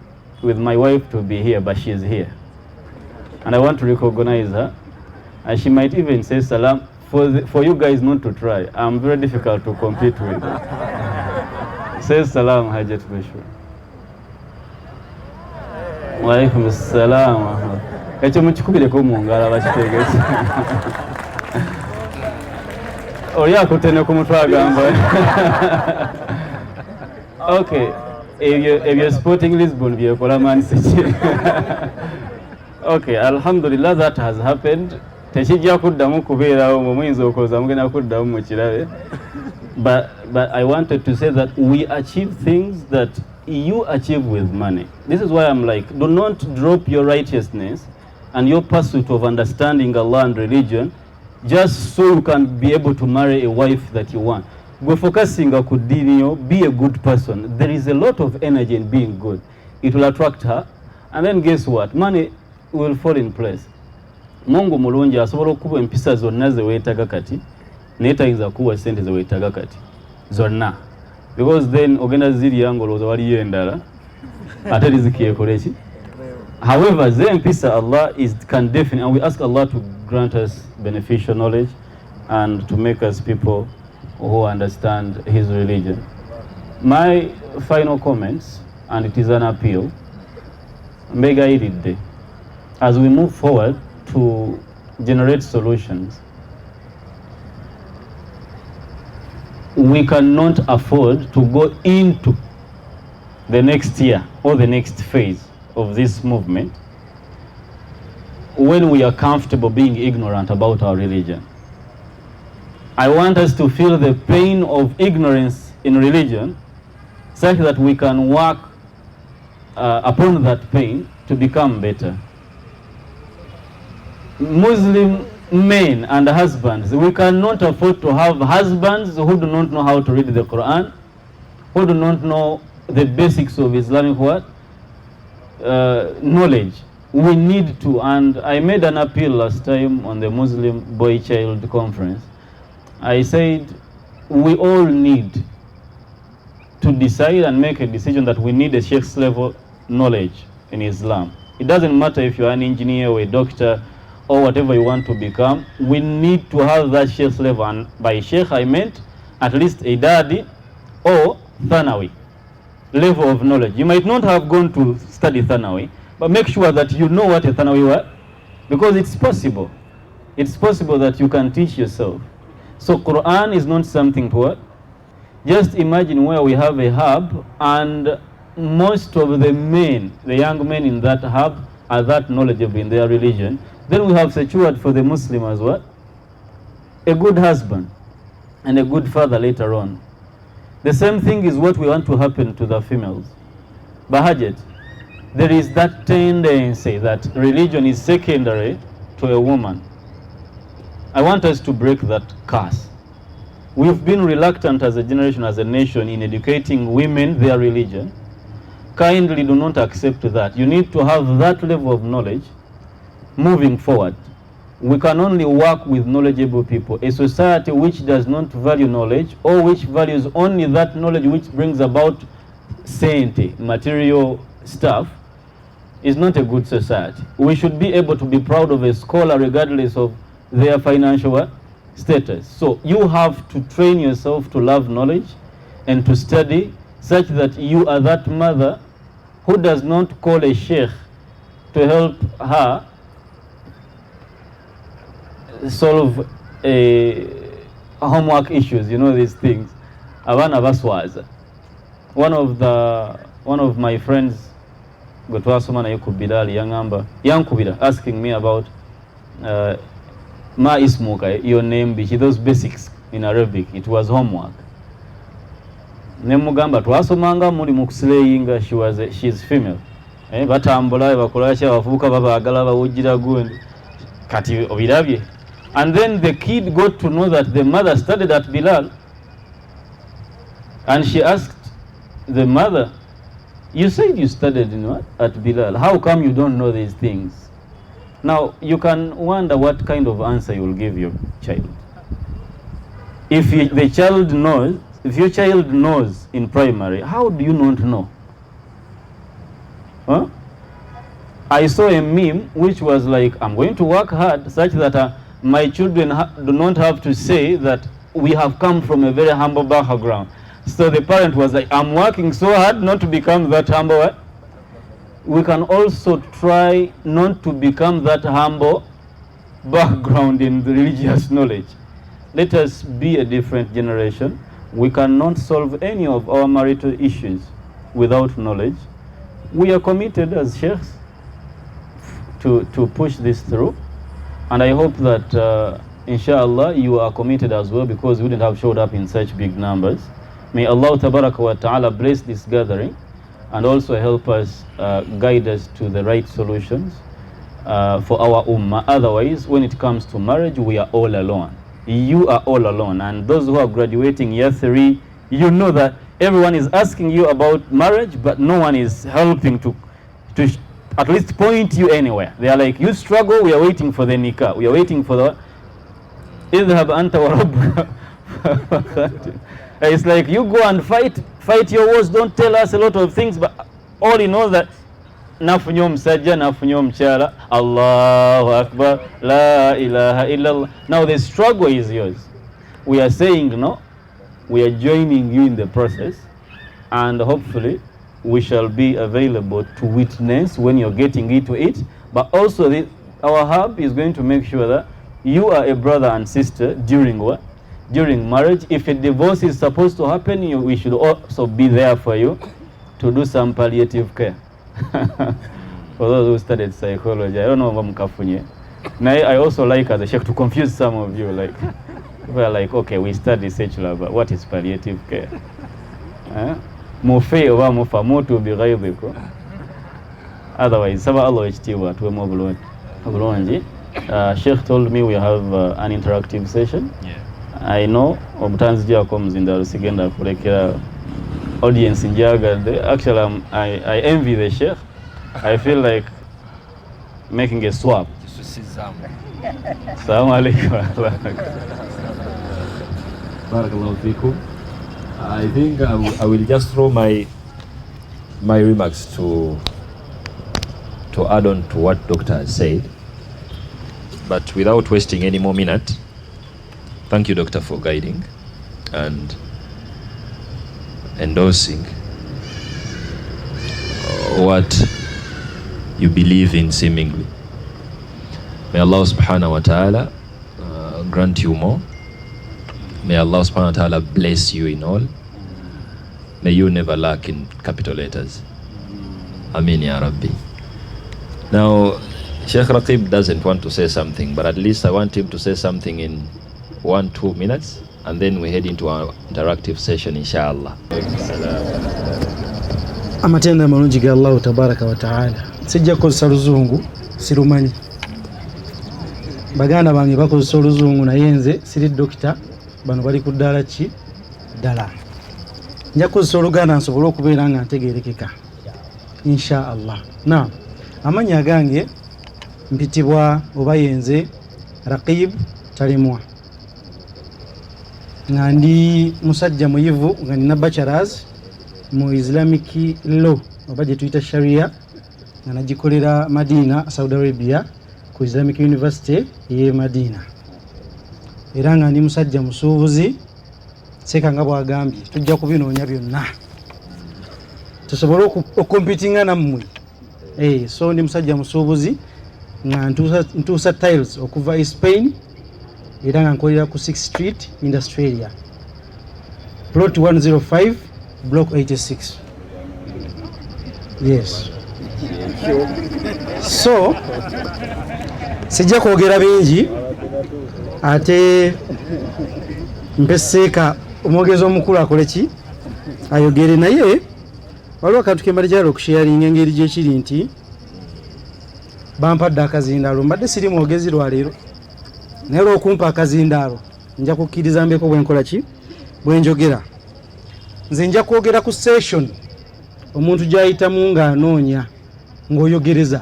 with my wife to be here, but she is here. And I want to recognize her. And she might even say salam for you guys not to try. I'm very difficult to compete with. Say salam, Hajjat Bashir. Wa alaikum salam. Echo muchikubire ko mungala bakitegese. Oli akutene ku mutwe agamba. Okay. If you're sporting Lisbon, byekola Man City. Okay, alhamdulillah, that has happened. Tekijja kuddamu kubeerawo mu muyinza okoza mugenda kuddamu mu kirabe. But I wanted to say that we achieve things that you achieve with money. This is why I'm like, do not drop your righteousness and your pursuit of understanding Allah and religion just so you can be able to marry a wife that you want. We're focusing on kudinio, be a good person. There is a lot of energy in being good. It will attract her, and then guess what? Money will fall in place. Mungu mulungi asobola okuba empisa zonna ze weetaga kati neetayinza kuwa sente ze weetaga kati zonna, because then ogenda zirya ngolooza waliyo endala ate riziki ekoleki. However, ze empisa Allah can definitely, and we ask Allah to grant us beneficial knowledge and to make us people who understand His religion. My final comments, and it is an appeal, mbega as we move forward to generate solutions, we cannot afford to go into the next year or the next phase of this movement when we are comfortable being ignorant about our religion. I want us to feel the pain of ignorance in religion such that we can work upon that pain to become better. Muslim men and husbands, we cannot afford to have husbands who do not know how to read the Quran, who do not know the basics of Islamic knowledge. We need to, and I made an appeal last time on the Muslim Boy Child Conference. I said we all need to decide and make a decision that we need a sheikh's level knowledge in Islam. It doesn't matter if you're an engineer or a doctor or whatever you want to become, we need to have that sheikh's level. And by sheikh I meant at least a dadi or thanawi level of knowledge. You might not have gone to study thanawi, but make sure that you know what a thanawi was, because it's possible. It's possible that you can teach yourself. So Quran is not something to what? Just imagine where we have a hub and most of the men, the young men in that hub are that knowledgeable in their religion. Then we have secured for the Muslim as well a good husband and a good father later on. The same thing is what we want to happen to the females. Bahajat, there is that tendency that religion is secondary to a woman. I want us to break that curse. We've been reluctant as a generation, as a nation, in educating women their religion. Kindly do not accept that. You need to have that level of knowledge moving forward. We can only work with knowledgeable people. A society which does not value knowledge, or which values only that knowledge which brings about senti, material stuff, is not a good society. We should be able to be proud of a scholar regardless of their financial status. So you have to train yourself to love knowledge and to study, such that you are that mother who does not call a sheikh to help her solve homework issues, you know, these things. Abana baswaza. One of my friends Gotwasoma na Yukubida Yankubida asking me about Ma ismuka, your name, those basics in Arabic. It was homework. Nemugamba twasomanga muri mukuslayinga, she's female. Batambula bakolacha bavuka babagala bawugira gundi. Kati obirabye. And then the kid got to know that the mother studied at Bilal. And she asked the mother, you said you studied in what? At Bilal. How come you don't know these things? Now, you can wonder what kind of answer you will give your child. If the child knows, if your child knows in primary, how do you not know? Huh? I saw a meme which was like, I'm going to work hard such that my children do not have to say that we have come from a very humble background. So the parent was like, I'm working so hard not to become that humble. We can also try not to become that humble background in the religious knowledge. Let us be a different generation. We cannot solve any of our marital issues without knowledge. We are committed as sheikhs to push this through. And I hope that, inshallah, you are committed as well, because we wouldn't have showed up in such big numbers. May Allah tabaraka wa ta'ala bless this gathering and also help us, guide us to the right solutions for our ummah. Otherwise, when it comes to marriage, we are all alone. You are all alone. And those who are graduating year 3, you know that everyone is asking you about marriage, but no one is helping to at least point you anywhere. They are like, you struggle, we are waiting for the nikah. We are waiting for the... اذهب أنت وربك. It's like, you go and fight your wars, don't tell us a lot of things, but all in all that, nafunyo msajja, nafunyo mchala, Allahu Akbar, la ilaha illallah. Now the struggle is yours. We are saying no, we are joining you in the process, and hopefully we shall be available to witness when you're getting into it. But also our hub is going to make sure that you are a brother and sister during what? During marriage. If a divorce is supposed to happen, we should also be there for you to do some palliative care. For those who studied psychology, I don't know what mkafunye. I also like as a sheikh to confuse some of you. Like, we're like, okay, we study secular, but what is palliative care? Mufe wa mufa mutu bi ghaibiko. Otherwise, saba Allah ijtiwa tuwe mobulonji. Sheikh told me we have an interactive session. Yeah. I know omutanzija comes in the Rusigenda kulekera audience in Jaga. Actually, I envy the sheikh I feel like making a swap. Assalamu alaikum. Barakallahu fikum. I think I will just throw my remarks to add on to what Doctor has said, but without wasting any more minute. Thank you, Doctor, for guiding and endorsing what you believe in seemingly. May Allah subhanahu wa ta'ala grant you more. May Allah subhanahu wa ta'ala bless you in all. May you never lack in capital letters. Ameen ya Rabbi. Now, Sheikh Raqib doesn't want to say something, but at least I want him to say something in 1-2 minutes, and then we head into our interactive session, inshallah. Amatenda malungi ga Allah tabaraka wa ta'ala. Sijja kukozesa luzungu, sirumanyi. Baganda bange bakozesa oluzungu naye nze siri dokita, bano bali ku ddala ki ddala. Nja kukozesa Oluganda nsobole okubeera nga ntegeerekeka, insha Allah. Naam, amanya gange mpitibwa oba yenze Raqib Talimwa. Nga ndi musajja muyivu nga nina bachelors mu Islamic law oba gye tuyita Sharia, nga nagikolera Madina, Saudi Arabia, ku Islamic University ye Madina. Era nga ndi musajja musuubuzi, Seka nga bwagambye tujja kubinoonya byonna tusobole okompitinga nammwe. So ndi musajja musuubuzi nga ntuusa tiles okuva Spain, era nga nkolera ku 6th Street Industrial, plot 105 block 86. Yes. So sijja kwogera bingi, ate mpeseeka omwogezi omukulu akole ki ayogere. Naye waliwo akantu kembali gyala okusharinga engeri gyekiri nti bampadde akazindaalo. Mbadde siri mwogezi lwaleero, naye olw'okumpa akazindaalo nja kukkiriza mbeeko bwenkola ki bwenjogera. Nze nja kwogera ku session omuntu gy'ayitamu ng'anoonya ng'oyogereza,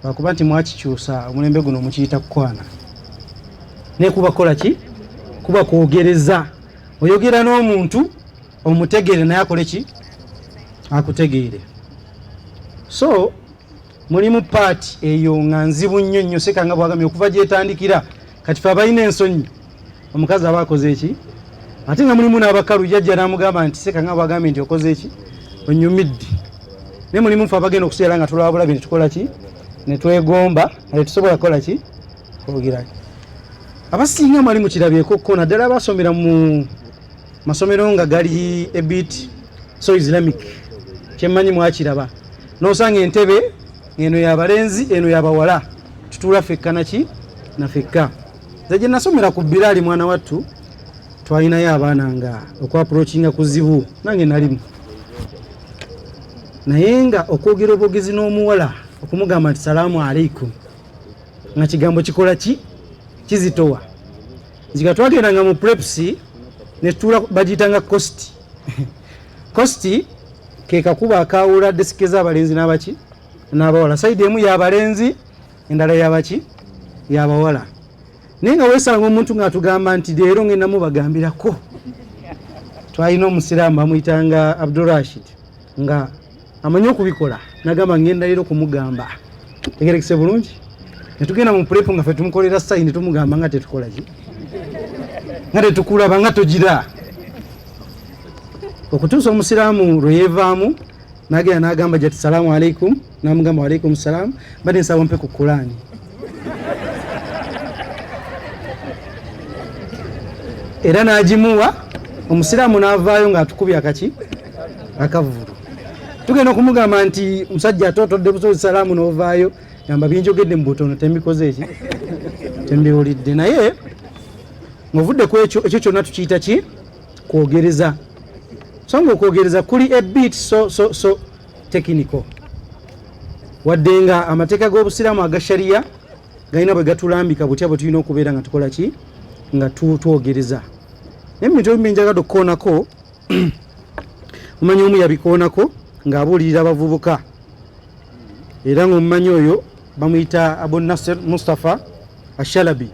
lwakuba nti mwakikyusa omulembe guno mukiyita kukwana. Naye kuba kola ki? Kuba kwogereza. Oyogera n'omuntu omutegeere naye akole ki? Akutegeere. So mulimu paati eyo nga nzibu nnyo nnyo, Seka nga bwagambye okuva gyetandikira. Kati fe abalina ensonyi omukazi aba akoze eki, ate nga mulimu n'abakalu jjajja n'amugamba nti Seka nga bwagambye nti okoze eki, onyumidde. Naye mulimu fe abagenda okuseera nga tulabulabe ne tukola ki, ne twegomba, ne tusobola kukola ki, kwogera. Abasinga mwali mukirabyeko ko naddala basomera mu masomero nga gali a bit so Islamic, kyemmanyi mwakiraba n'osanga entebe eno y'abalenzi eno y'abawala, tutuula fekka naki na fekka. Nze gye nasomera ku Bilali mwana wattu twalinayo abaana nga okwaprochinga kuzibu, nange nalimu. Naye nga okwogera obwogezi n'omuwala okumugamba nti salaamu alaikum nga kigambo kikola ki kizitowa. Nziga twagendanga mu prepsi ne tutuula bagiyitanga kosti. Kosti ke kakuba akawula desike z'abalenzi n'abaki n'abawala. Saidi emu y'abalenzi, endala y'abaki y'abawala. Naye nga weesanga omuntu ng'atugamba nti leero ngenda mubagambirako. Twalina omusiraamu bamuyitanga Abdurrashid nga amanyi okubikola, nagamba ngenda leero kumugamba. Tegerekese bulungi. Ne tugenda mu prepu nga ffe tumukolera sayini tumugamba nga tetukola ki, nga tetukulaba nga togira. Okutuusa omusiraamu lwe yeevaamu n'agenda n'agamba jati salaamu alaikum, n'amugamba alaikum salaam, badde nsaba mpe ku Kulaani. Era n'agimuwa, omusiraamu n'avaayo ng'atukubye akaki akavulu. Tugenda okumugamba nti musajja atotodde busozi salaamu n'ovaayo, yamba binjogedde mu butono tembikoze eki tembiwulidde. Naye ng'ovudde ku ekyo kyonna tukiyita ki? Kwogereza. So ng'okwogereza kuli a bit so technical. Wadde nga amateeka g'obusiraamu aga sharia galina bwe gatulambika butya bwe tulina okubeera nga tukola ki? Nga twogereza. Naye mu bintu ebimu njagadde okukoonako, omanyi omu yabikoonako ng'abuulirira abavubuka era ng'omumanyi oyo bamuyita Abu Nasser Mustafa Ashalabi.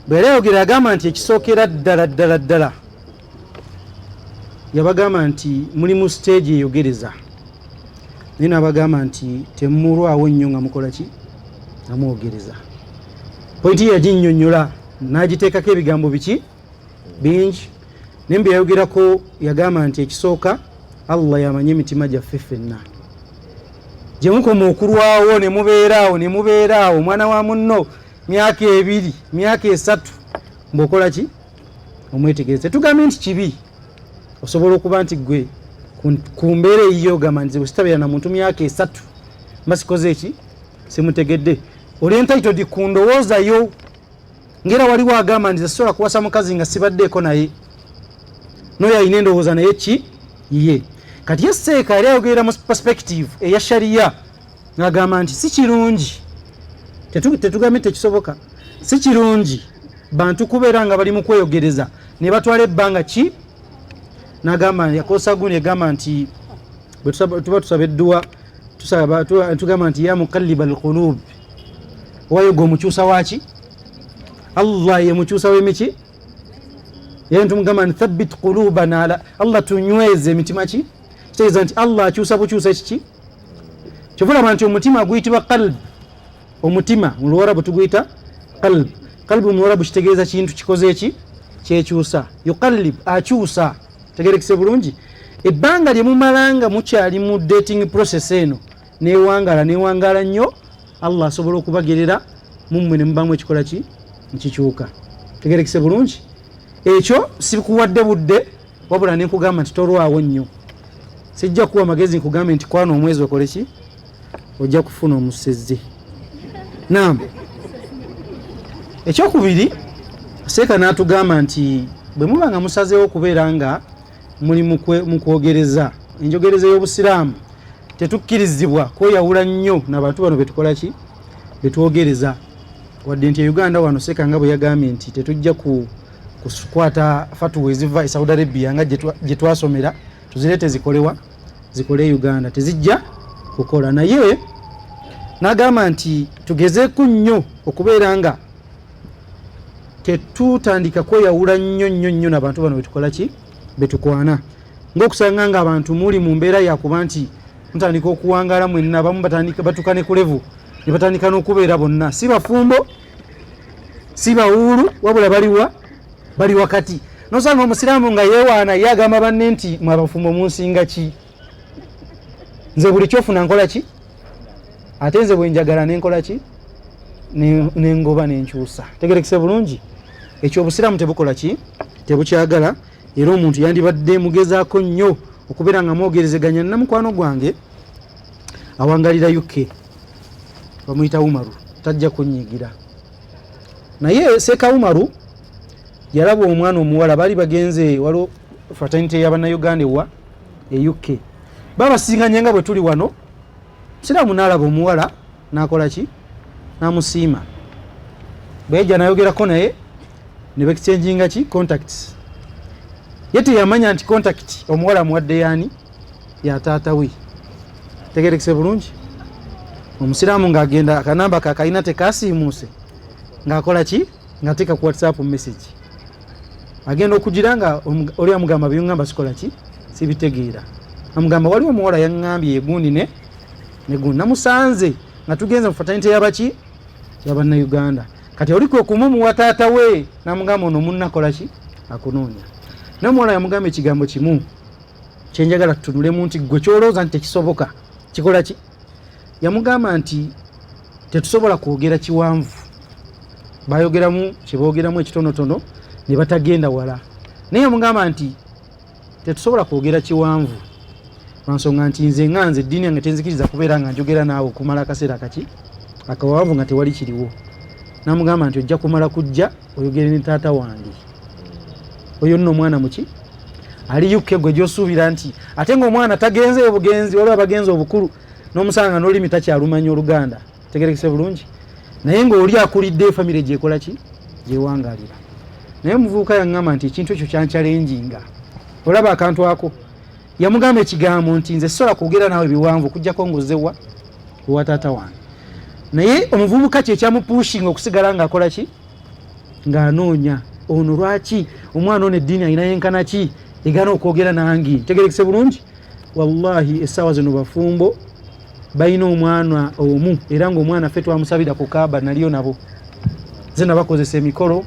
Bwe yayogera agamba nti ekisookera ddala yabagamba nti muli mu stage eyogereza, naye n'abagamba nti temulwawo nnyo nga mukola ki nga mwogereza. Pointi yaginnyonnyola n'agiteekako ebigambo biki bingi, naye bye yayogerako yagamba nti ekisooka Allah yamanyi emitima gyaffe ffenna. Gye mukoma okulwawo ne mubeeraawo mwana wa munno myaka 2 myaka 3 mb'okola ki omwetegereze. Tugambye nti kibi osobola okuba nti gwe ku mbeera eyiyo ogamba nti bwesitabeera na muntu myaka 3 mbasikoze eki simutegedde oli entitled ku ndowoozayo, ngera waliwo agamba nti zisobola kuwasa mukazi nga sibaddeeko naye noyo alina endowooza naye ki ye. Kati ye Seeka yali ayogerera mu perspective eya shariya ng'agamba nti si kirungi, tetugambye tekisoboka, si kirungi bantu kubeera nga bali mu kweyogereza ne batwala ebbanga ki. N'agamba yakosa gundi yagamba nti bwe tuba tusaba edduwa tugamba nti ya muqalliba alqulub wayoga omukyusa waki Allah ye mukyusa w'emiki ye ntugamba nti thabbit qulubana ala Allah tunyweze emitima ki kitegeeza nti Allah akyusa bukyusa ekiki kyovulaba nti omutima guyitibwa qalb. Omutima mu Luwarabu tuguyita qalb. Qalbu mu Luwarabu kitegeeza kintu kikoze eki kyekyusa. Yuqallib akyusa. Tegerekise bulungi. Ebbanga lye mumalanga mukyali mu dating process eno newangala nnyo Allah asobola okubagerera mummwe ne mubamu ekikola ki nkikyuka. Tegerekise bulungi. Ekyo sikuwadde budde wabula ne nkugamba nti tolwawo nnyo. Sijja kuwa magezi nkugambe nti kwana omwezi okole ki ojja kufuna omusezi. Naam. Ekyokubiri Seeka n'atugamba nti bwe muba nga musazeewo okubeera nga muli mu kwogereza enjogereza y'Obusiraamu tetukkirizibwa kweyawula nnyo n'abantu bano betukola ki betwogereza. Wadde nti Uganda wano Seeka nga bwe yagambye nti tetujja kukwata fatuwa eziva e Saudi Arabia nga gye twasomera tuzireete zikole Uganda, tezijja kukola. Naye n'agamba nti tugezeeku nnyo okubeera nga tetutandika kweyawula nnyo n'abantu bano betukola ki betukwana, ng'okusanga nga abantu muli mu mbeera yakuba nti mutandika okuwangala mwenna, abamu batuuka ne ku level ne batandika n'okubeera bonna si bafumbo si bawuulu wabula bali wakati. Nosanga omusiraamu nga yeewaana ye agamba banne nti mwe abafumbo munsinga ki, nze buli kyofuna nkola ki ate nze bwe njagala nenkola ki nengoba nenkyusa. Tegerekise bulungi. Ekyo Obusiraamu tebukola ki tebukyagala. Era omuntu yandibadde mugezaako nnyo okubeera nga mwogerezeganya na mukwano gwange awangalira UK bamuyita Umaru, tajja kunyigira. Naye Seeka Umaru yalaba omwana omuwala bali bagenze waliwo fraternity y'Abannayuganda e UK babasinganya nga bwe tuli wano. Musiraamu n'alaba omuwala n'akola ki n'amusiima. Bwejja nayogerako naye ne bexchanginga ki contacts. Ye teyamanya nti contact omuwala muwadde yaani ya taata we. Tegerekise bulungi. Omusiraamu ng'agenda akanamba kakalina tekasiimuuse ng'akola ki ng'ateeka ku WhatsApp message. Agenda okugira nga oli amugamba byongamba sikola ki sibitegeera. Amugamba waliwo omuwala yaŋŋambye egundi ne gundi namusanze nga tugenze mu fraternity y'abaki y'Abannayuganda. Kati oliko okumumuwa taata we namugamba ono munnakola ki akunoonya. N'omuwala yamugamba ekigambo kimu kyenjagala tutunulemu nti gwe kyolooza nti tekisoboka kikola ki. Yamugamba nti tetusobola kwogera kiwanvu, bayogeramu kyeboogeramu ekitonotono ne batagenda wala. Naye yamugamba nti tetusobola kwogera kiwanvu lwansonga nti nze nganze eddiini yange tenzikiriza kubeera nga njogera naawe okumala akaseera kaki akawanvu nga tewali kiriwo. Namugamba nti ojja kumala kujja oyogere ne taata wange oyo nno omwana muki ali UK gwe gy'osuubira nti ate ng'omwana tagenze obugenzi waliwo abagenzi obukulu n'omusanga n'olimi takyalumanya Oluganda. Tegerekese bulungi. Naye ng'oli akulidde famire gyekola ki gyewangalira. Naye omuvubuka yaŋŋamba nti ekintu ekyo kyankyalenjinga. Olaba akantu ako yamugamba ekigambo nti nze sobola kwogera naawe biwanvu kujjako ng'ozzewa wa taata wange naye omuvubuka kye kyamupushinga okusigala ng'akola ki ng'anoonya ono lwaki omwana ono eddiini alina yenkana ki egana okwogera nange tegerekese bulungi wallahi essaawa zino bafumbo balina omwana omu era ng'omwana ffe twamusabira ku kaaba naliyo nabo zena bakozesa emikolo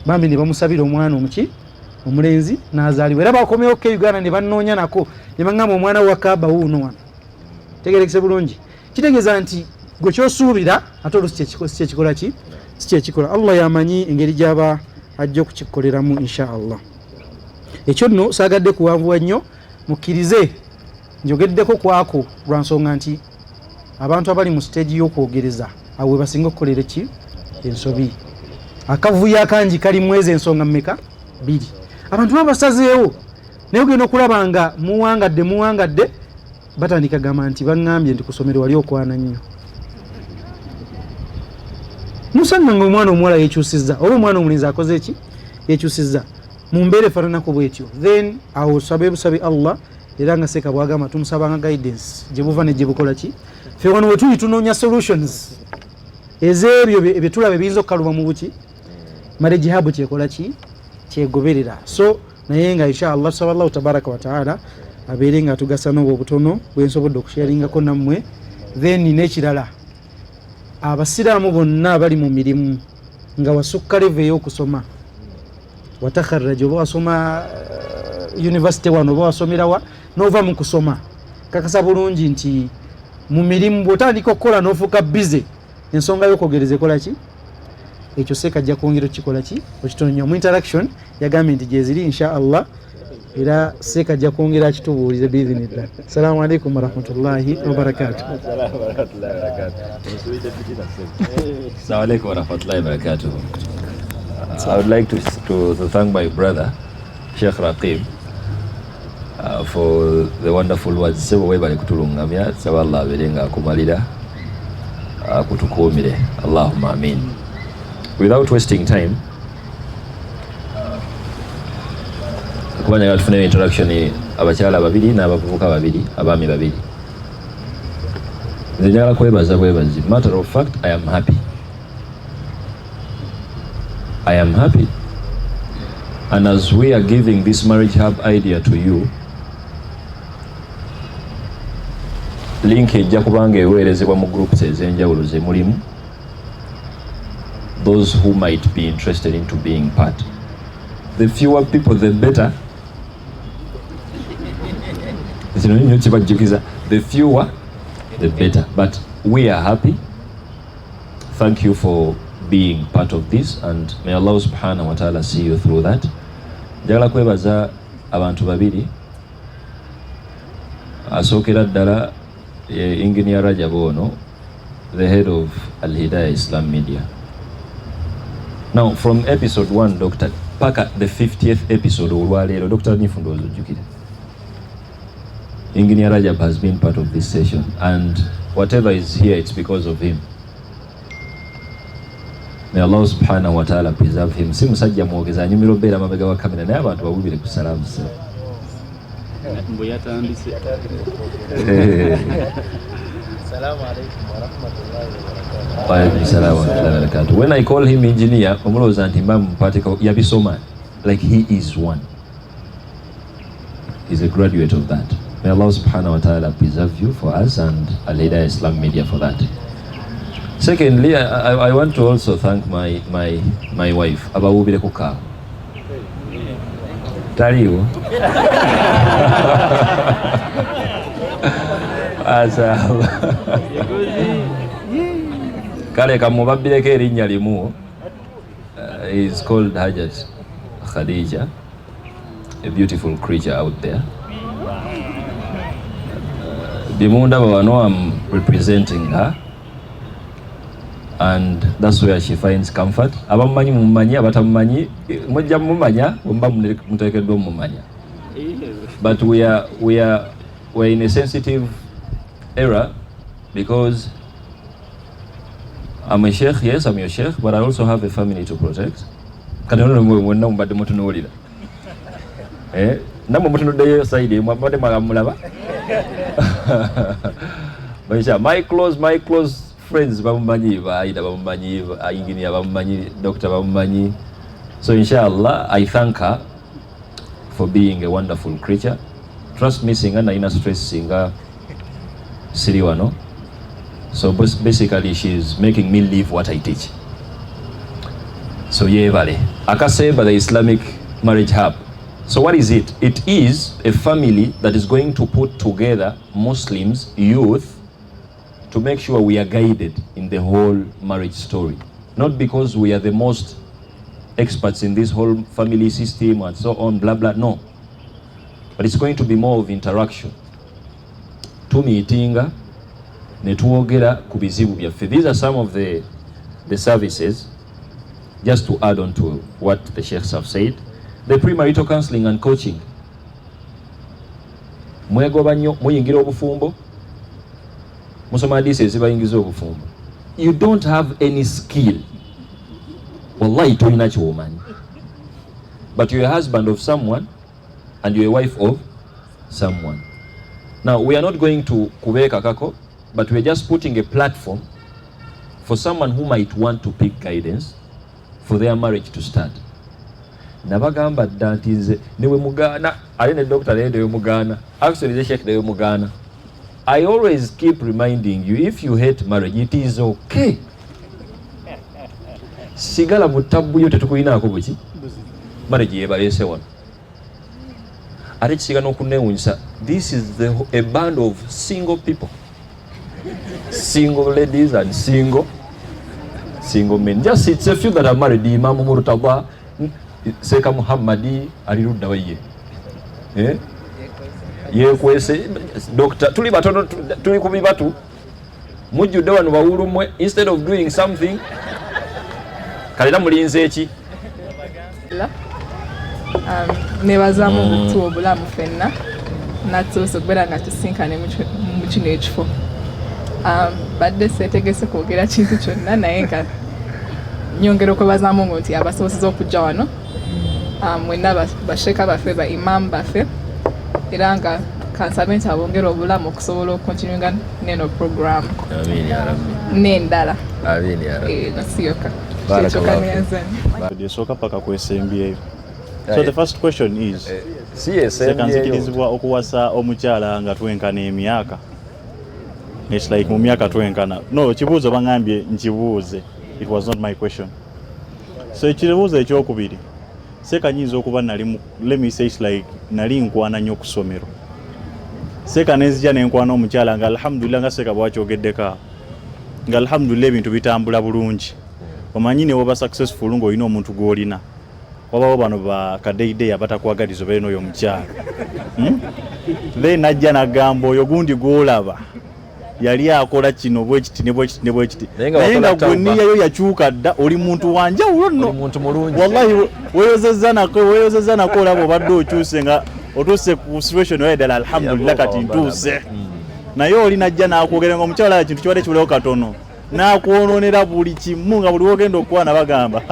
bambi ne bamusabira omwana omuki omulenzi n'azaalibwa era bakomewo ke Uganda ne bannoonya nako ne baŋŋamba omwana wa kaaba wuuno wano tegerekese bulungi kitegeeza nti gwe kyosuubira ate olusi kyekikola ki si kyekikola Allah yamanyi engeri gy'aba ajja okukikoleramu insha Allah ekyo nno saagadde kuwanvuwa nnyo mukkirize njogeddeko kwako lwa nsonga nti abantu abali mu stage y'okwogereza awo we basinga okukolera ki ensobi akavuyo akangi kali mwezi ensonga mmeka 2 abantu babasazeewo naye ogenda okulaba nga muwangadde batandika gamba nti baŋŋambye nti kusomero wali okwana nnyo musanga nga omwana omuwala yekyusizza oba omwana omulenzi akoze eki yekyusizza mu mbeera efaananako bwetyo then awo sabe busabe Allah era nga seeka bwagamba tumusabanga guidance gye buva ne gye bukola ki ffe wano we tuli tunoonya solutions ez'ebyo bye tulaba ebiyinza okukaluma mu buki marriage hub kyekola ki kyegoberera so naye nga inshallah tusaba Allahu tabaraka wa taala abeere nga atugasa n'obwo obutono bwensobodde okusharingako nammwe then n'ekirala abasiraamu bonna bali mu mirimu nga wasukka leve ey'okusoma watakharraja oba wasoma university wano oba wasomerawa n'ova mu kusoma kakasa bulungi nti mu mirimu bw'otandika okukola n'ofuuka bize ensonga y'okwogereza ekola ki ekyo seeka ajja kwongera okikola ki okitonya mu interaction yagambye nti gyeziri insha Allah era seeka ajja kwongera akitubuulize biizinillah. Assalamu alaikum warahmatullahi wabarakatuh. Assalamu alaikum warahmatullahi wabarakatuh. I would like to thank my brother Sheikh Raqib for the wonderful words. Sebo webale kutulungamya saba Allah aberenga akumalira kutukuumire. Allahumma amin. Without wasting time, kubanya tufune introduction abakyala babiri n'abavubuka babiri abaami babiri. Nze njagala kwebaza bwebazi. Matter of fact, I am happy. I am happy. And as we are giving this marriage hub idea to you, link ejja kubanga eweerezebwa mu groups ez'enjawulo ze mulimu those who might be interested into being part. The fewer people, the better. The fewer, the better. But we are happy. Thank you for being part of this, and may Allah subhanahu wa ta'ala see you through that. Njagala kwebaza abantu babiri asookera ddala Engineer Rajab ono, the head of AL-HIDAAYA Islam Media. Now from episode 1 Dr. paka the 50th episode olwaleero Dr. Nifundo ozujjukira, Engineer Rajab has been part of this session, and whatever is here, it's because of him. May Allah subhanahu wa ta'ala preserve him. Si musajja mwogeza anyumira obeera mabega wa kamera naye abantu bawubire ku salaamu se. Mbu yatandise. Assalamu alaikum wa rahmatullahi wa barakatuh. Wa alaikum salaam wa rahmatullahi wa barakatuh. When I call him engineer, omulowooza nti mba mupatika yabisoma, like he is one. He's a graduate of that. May Allah subhanahu wa ta'ala preserve you for us, and AL-HIDAAYA Islam Media for that. Secondly, I want to also thank my wife, Abawubire Kuka. Tariu. Kale kamubabireko erinnya limu. Is called Hajat Khadija, a beautiful creature out there. Bimunda Bawano, I'm representing her, and that's where she finds comfort. Abamanyi mumanyi, abatamanyi mujja mumanya, bomba mutekeddwa mumanya. But we're in a sensitive era because I'm a sheikh, yes, I'm your sheikh, but I also have a family to protect. Kanono mwenna mbadde mutunuulira. Namwe mutunuddeyo side mwabadde mulaba. my close friends bamumanyi, Aida bamumanyi, engineer bamumanyi, doctor bamumanyi. So inshallah, I thank her for being a wonderful creature. Trust me, singa na ina stress singa siriwano. So basically, she's making me live what I teach. So yeah, vale. Akaseba, the Islamic Marriage Hub. So what is it? It is a family that is going to put together Muslims, youth, to make sure we are guided in the whole marriage story. Not because we are the most experts in this whole family system and so on, blah, blah, no. But it's going to be more of interaction. Tumiitinga, netuogera kubizibu byaffe. These are some of the services, just to add on to what the sheikhs have said. The premarital counseling and coaching. Mwegoba nnyo, muyingira obufumbo. Musoma hadisi ezibayingiza obufumbo. You don't have any skill. Wallahi toyina kyomanyi. But you're a husband of someone and you're a wife of someone. Now, we are not going to kubeka kako, but we're just putting a platform for someone who might want to pick guidance for their marriage to start. Nabagamba dda nze niwe mugana ali ne doctor leero yo mugana actually the sheikh leero mugana. I always keep reminding you, if you hate marriage, it is okay. Sigala mutabu yote tukuyinaako buki marriage yebalese wano ate kisigana okunewunyisa. This is a band of single people, single ladies and single men. Just it's a few that are married. Imam Murtaba, Seka Muhammadi, alirudda waye. Yekwese doctor tuli batono tuli kubi batu mujjude wano bawulumwe, instead of doing something kalira mulinze eki nebazamu obutu obulamu fenna natuuse okubeera nga tusinkane mu kino ekifo. Badde seetegese kwogera kintu kyonna naye nga nyongera okwebazaamu ngo nti abasobozesa okujja wano mwenna basheeka baffe ba imamu baffe era nga kansabe nti abongera obulamu okusobola okukontinuinga neno programu n'endala nasiyoka esooka paka kwesembyeyo. So the first question is, sekanzikirizibwa okuwasa omukyala nga twenkana emyaka? It's like mu myaka twenkana. No, kibuuzo bangambye nkibuuze. It was not my question. So ekibuuzo ekyokubiri, sekanyinza okuba nali, let me say it's like nali nkwana nnyo ku ssomero. Seka nezija nenkwana omukyala nga alhamdulillah nga seka bwakyogeddeko nga alhamdulillah ebintu bitambula bulungi. Omanyi ne woba successful ng'olina omuntu gw'olina. Wabawo bano ba kadeide abatakwagaliza obeera n'oyo omukyala. Then najja n'agamba oyo gundi gw'olaba yali akola kino bwekiti ne bwekiti ne bwekiti. Naye nga gwe nniyayo yakyuka dda, oli muntu wanjawulo nno. Wallahi weeyozezza nako olaba obadde okyuse nga otuuse ku situation oyo ddala alhamdulillah kati ntuuse. Naye oli najja n'akwogera nga omukyala ekintu kibadde kibulewo katono. N'akwonoonera buli kimu nga buli wogenda okukwana bagamba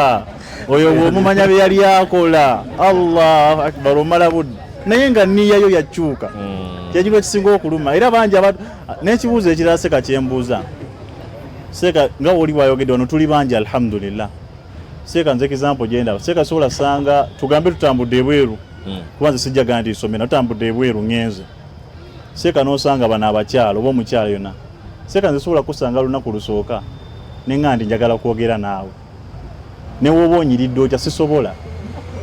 oyo bw'omumanya bye yali akola. Allahu akbar, omala budde. Naye nga nniyayo yakyuka. Kyekiro ekisinga okuluma. Era bangi n'ekibuuzo ekirala seka kyembuuza. Seka nga oli bwayogedde wano tuli bangi alhamdulillah. Seka nze example gyenda. Seka sobola sanga tugambe tutambudde ebweru. Kubanze sijja gandi nsomera tutambudde ebweru ngenze. Seka n'osanga bano abakyalo oba omukyala yonna. Seka nze sobola kusanga lunaku lusooka nenga ndi njagala kwogera naawe. Ne woba onyiridde otya sisobola.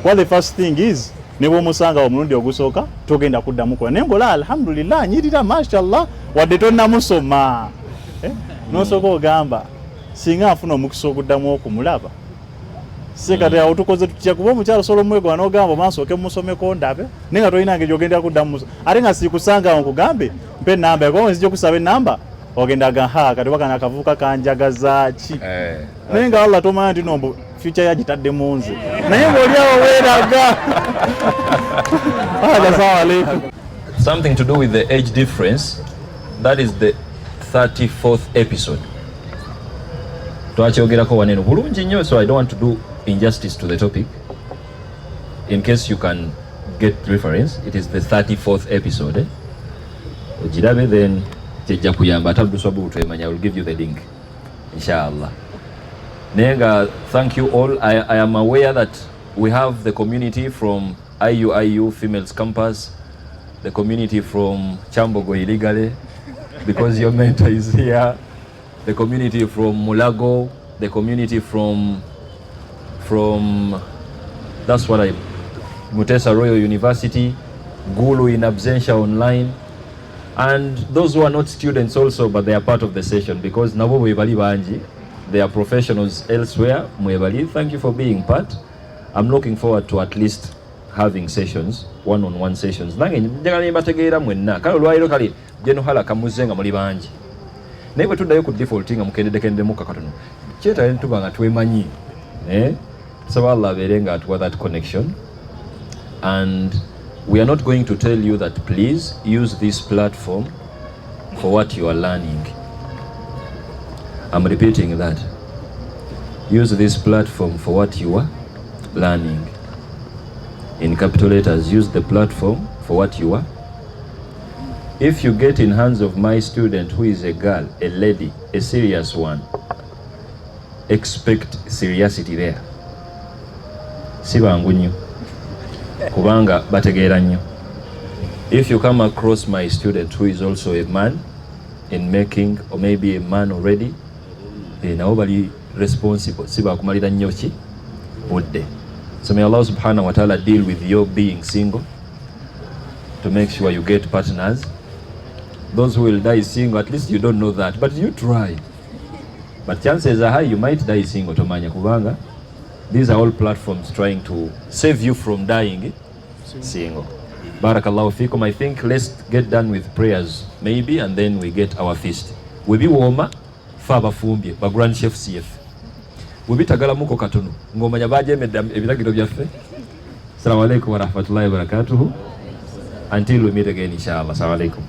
What the first thing is, ne bw'omusanga omulundi ogusooka togenda kuddamu kola. Naye mbola alhamdulillah nyirira mashallah wadde tonnamusoma. N'osooka ogamba singa afuna omukisa oguddamu okumulaba. Seka te otukoze tutya kuba omukyalo solo mwego n'ogamba maansooke mumusomeko ndabe naye nga tolina ngeri ogenda kuddamu. Ate nga sikusanga nkugambe mpe ennamba eko nzija okusaba ennamba ogenda gaha kati wakana akavuka kanjagaza ki. Naye nga Allah tomanya nti nombo future yagitadde mu nze. Naye ng'oli awo weeraga. Assalamu alaikum. Something to do with the age difference. That is the 34th episode. Twakyogerako waneno bulungi nnyo, so I don't want to do injustice to the topic. In case you can get reference, it is the 34th episode. Ojirabe then tejja kuyamba atabdusobu twemanya. I will give you the link inshallah. Nenga, thank you all. I am aware that we have the community from IU Females Campus, the community from Chambogo illegally, because your mentor is here, the community from Mulago, the community from that's what Mutesa Royal University, Gulu in absentia online, and those who are not students also, but they are part of the session because nabo webali banji, they are professionals elsewhere. Mwebali, thank you for being part. I'm looking forward to at least having sessions, one-on-one sessions. Nange njagala nimbategeera mwenna. Kale olwaliro kali jeno hala kamuzenga muli banji. Naye bwe tuddayo ku default nga mukendedekendeemu kakatono. Kyetaaga tuba nga twemanyi. Tusaba Allah abeere nga atuwa that connection. And we are not going to tell you that please use this platform for what you are learning. I'm repeating that. Use this platform for what you are learning. In capital letters, use the platform for what you are. If you get in hands of my student who is a girl, a lady, a serious one, expect seriousity there. Sibangu nnyo. Kubanga bategeera nnyo. If you come across my student who is also a man in making, or maybe a man already, nabo bali responsible. Sibakumalira nnyo ki budde. So may Allah subhanahu wa ta'ala deal with your being single to make sure you get partners. Those who will die single, at least you don't know that, but you try. But chances are high you might die single, tomanya kubanga. These are all platforms trying to save you from dying single. Barakallahu fikum. I think let's get done with prayers maybe, and then we get our feast. We be warmer, faba fumbye, ba grand chef CF. We be tagala muko katono. Ngomanya baje ebiragiro byaffe. Assalamu alaikum wa rahmatullahi wa barakatuh. Until we meet again inshallah. Assalamu alaikum.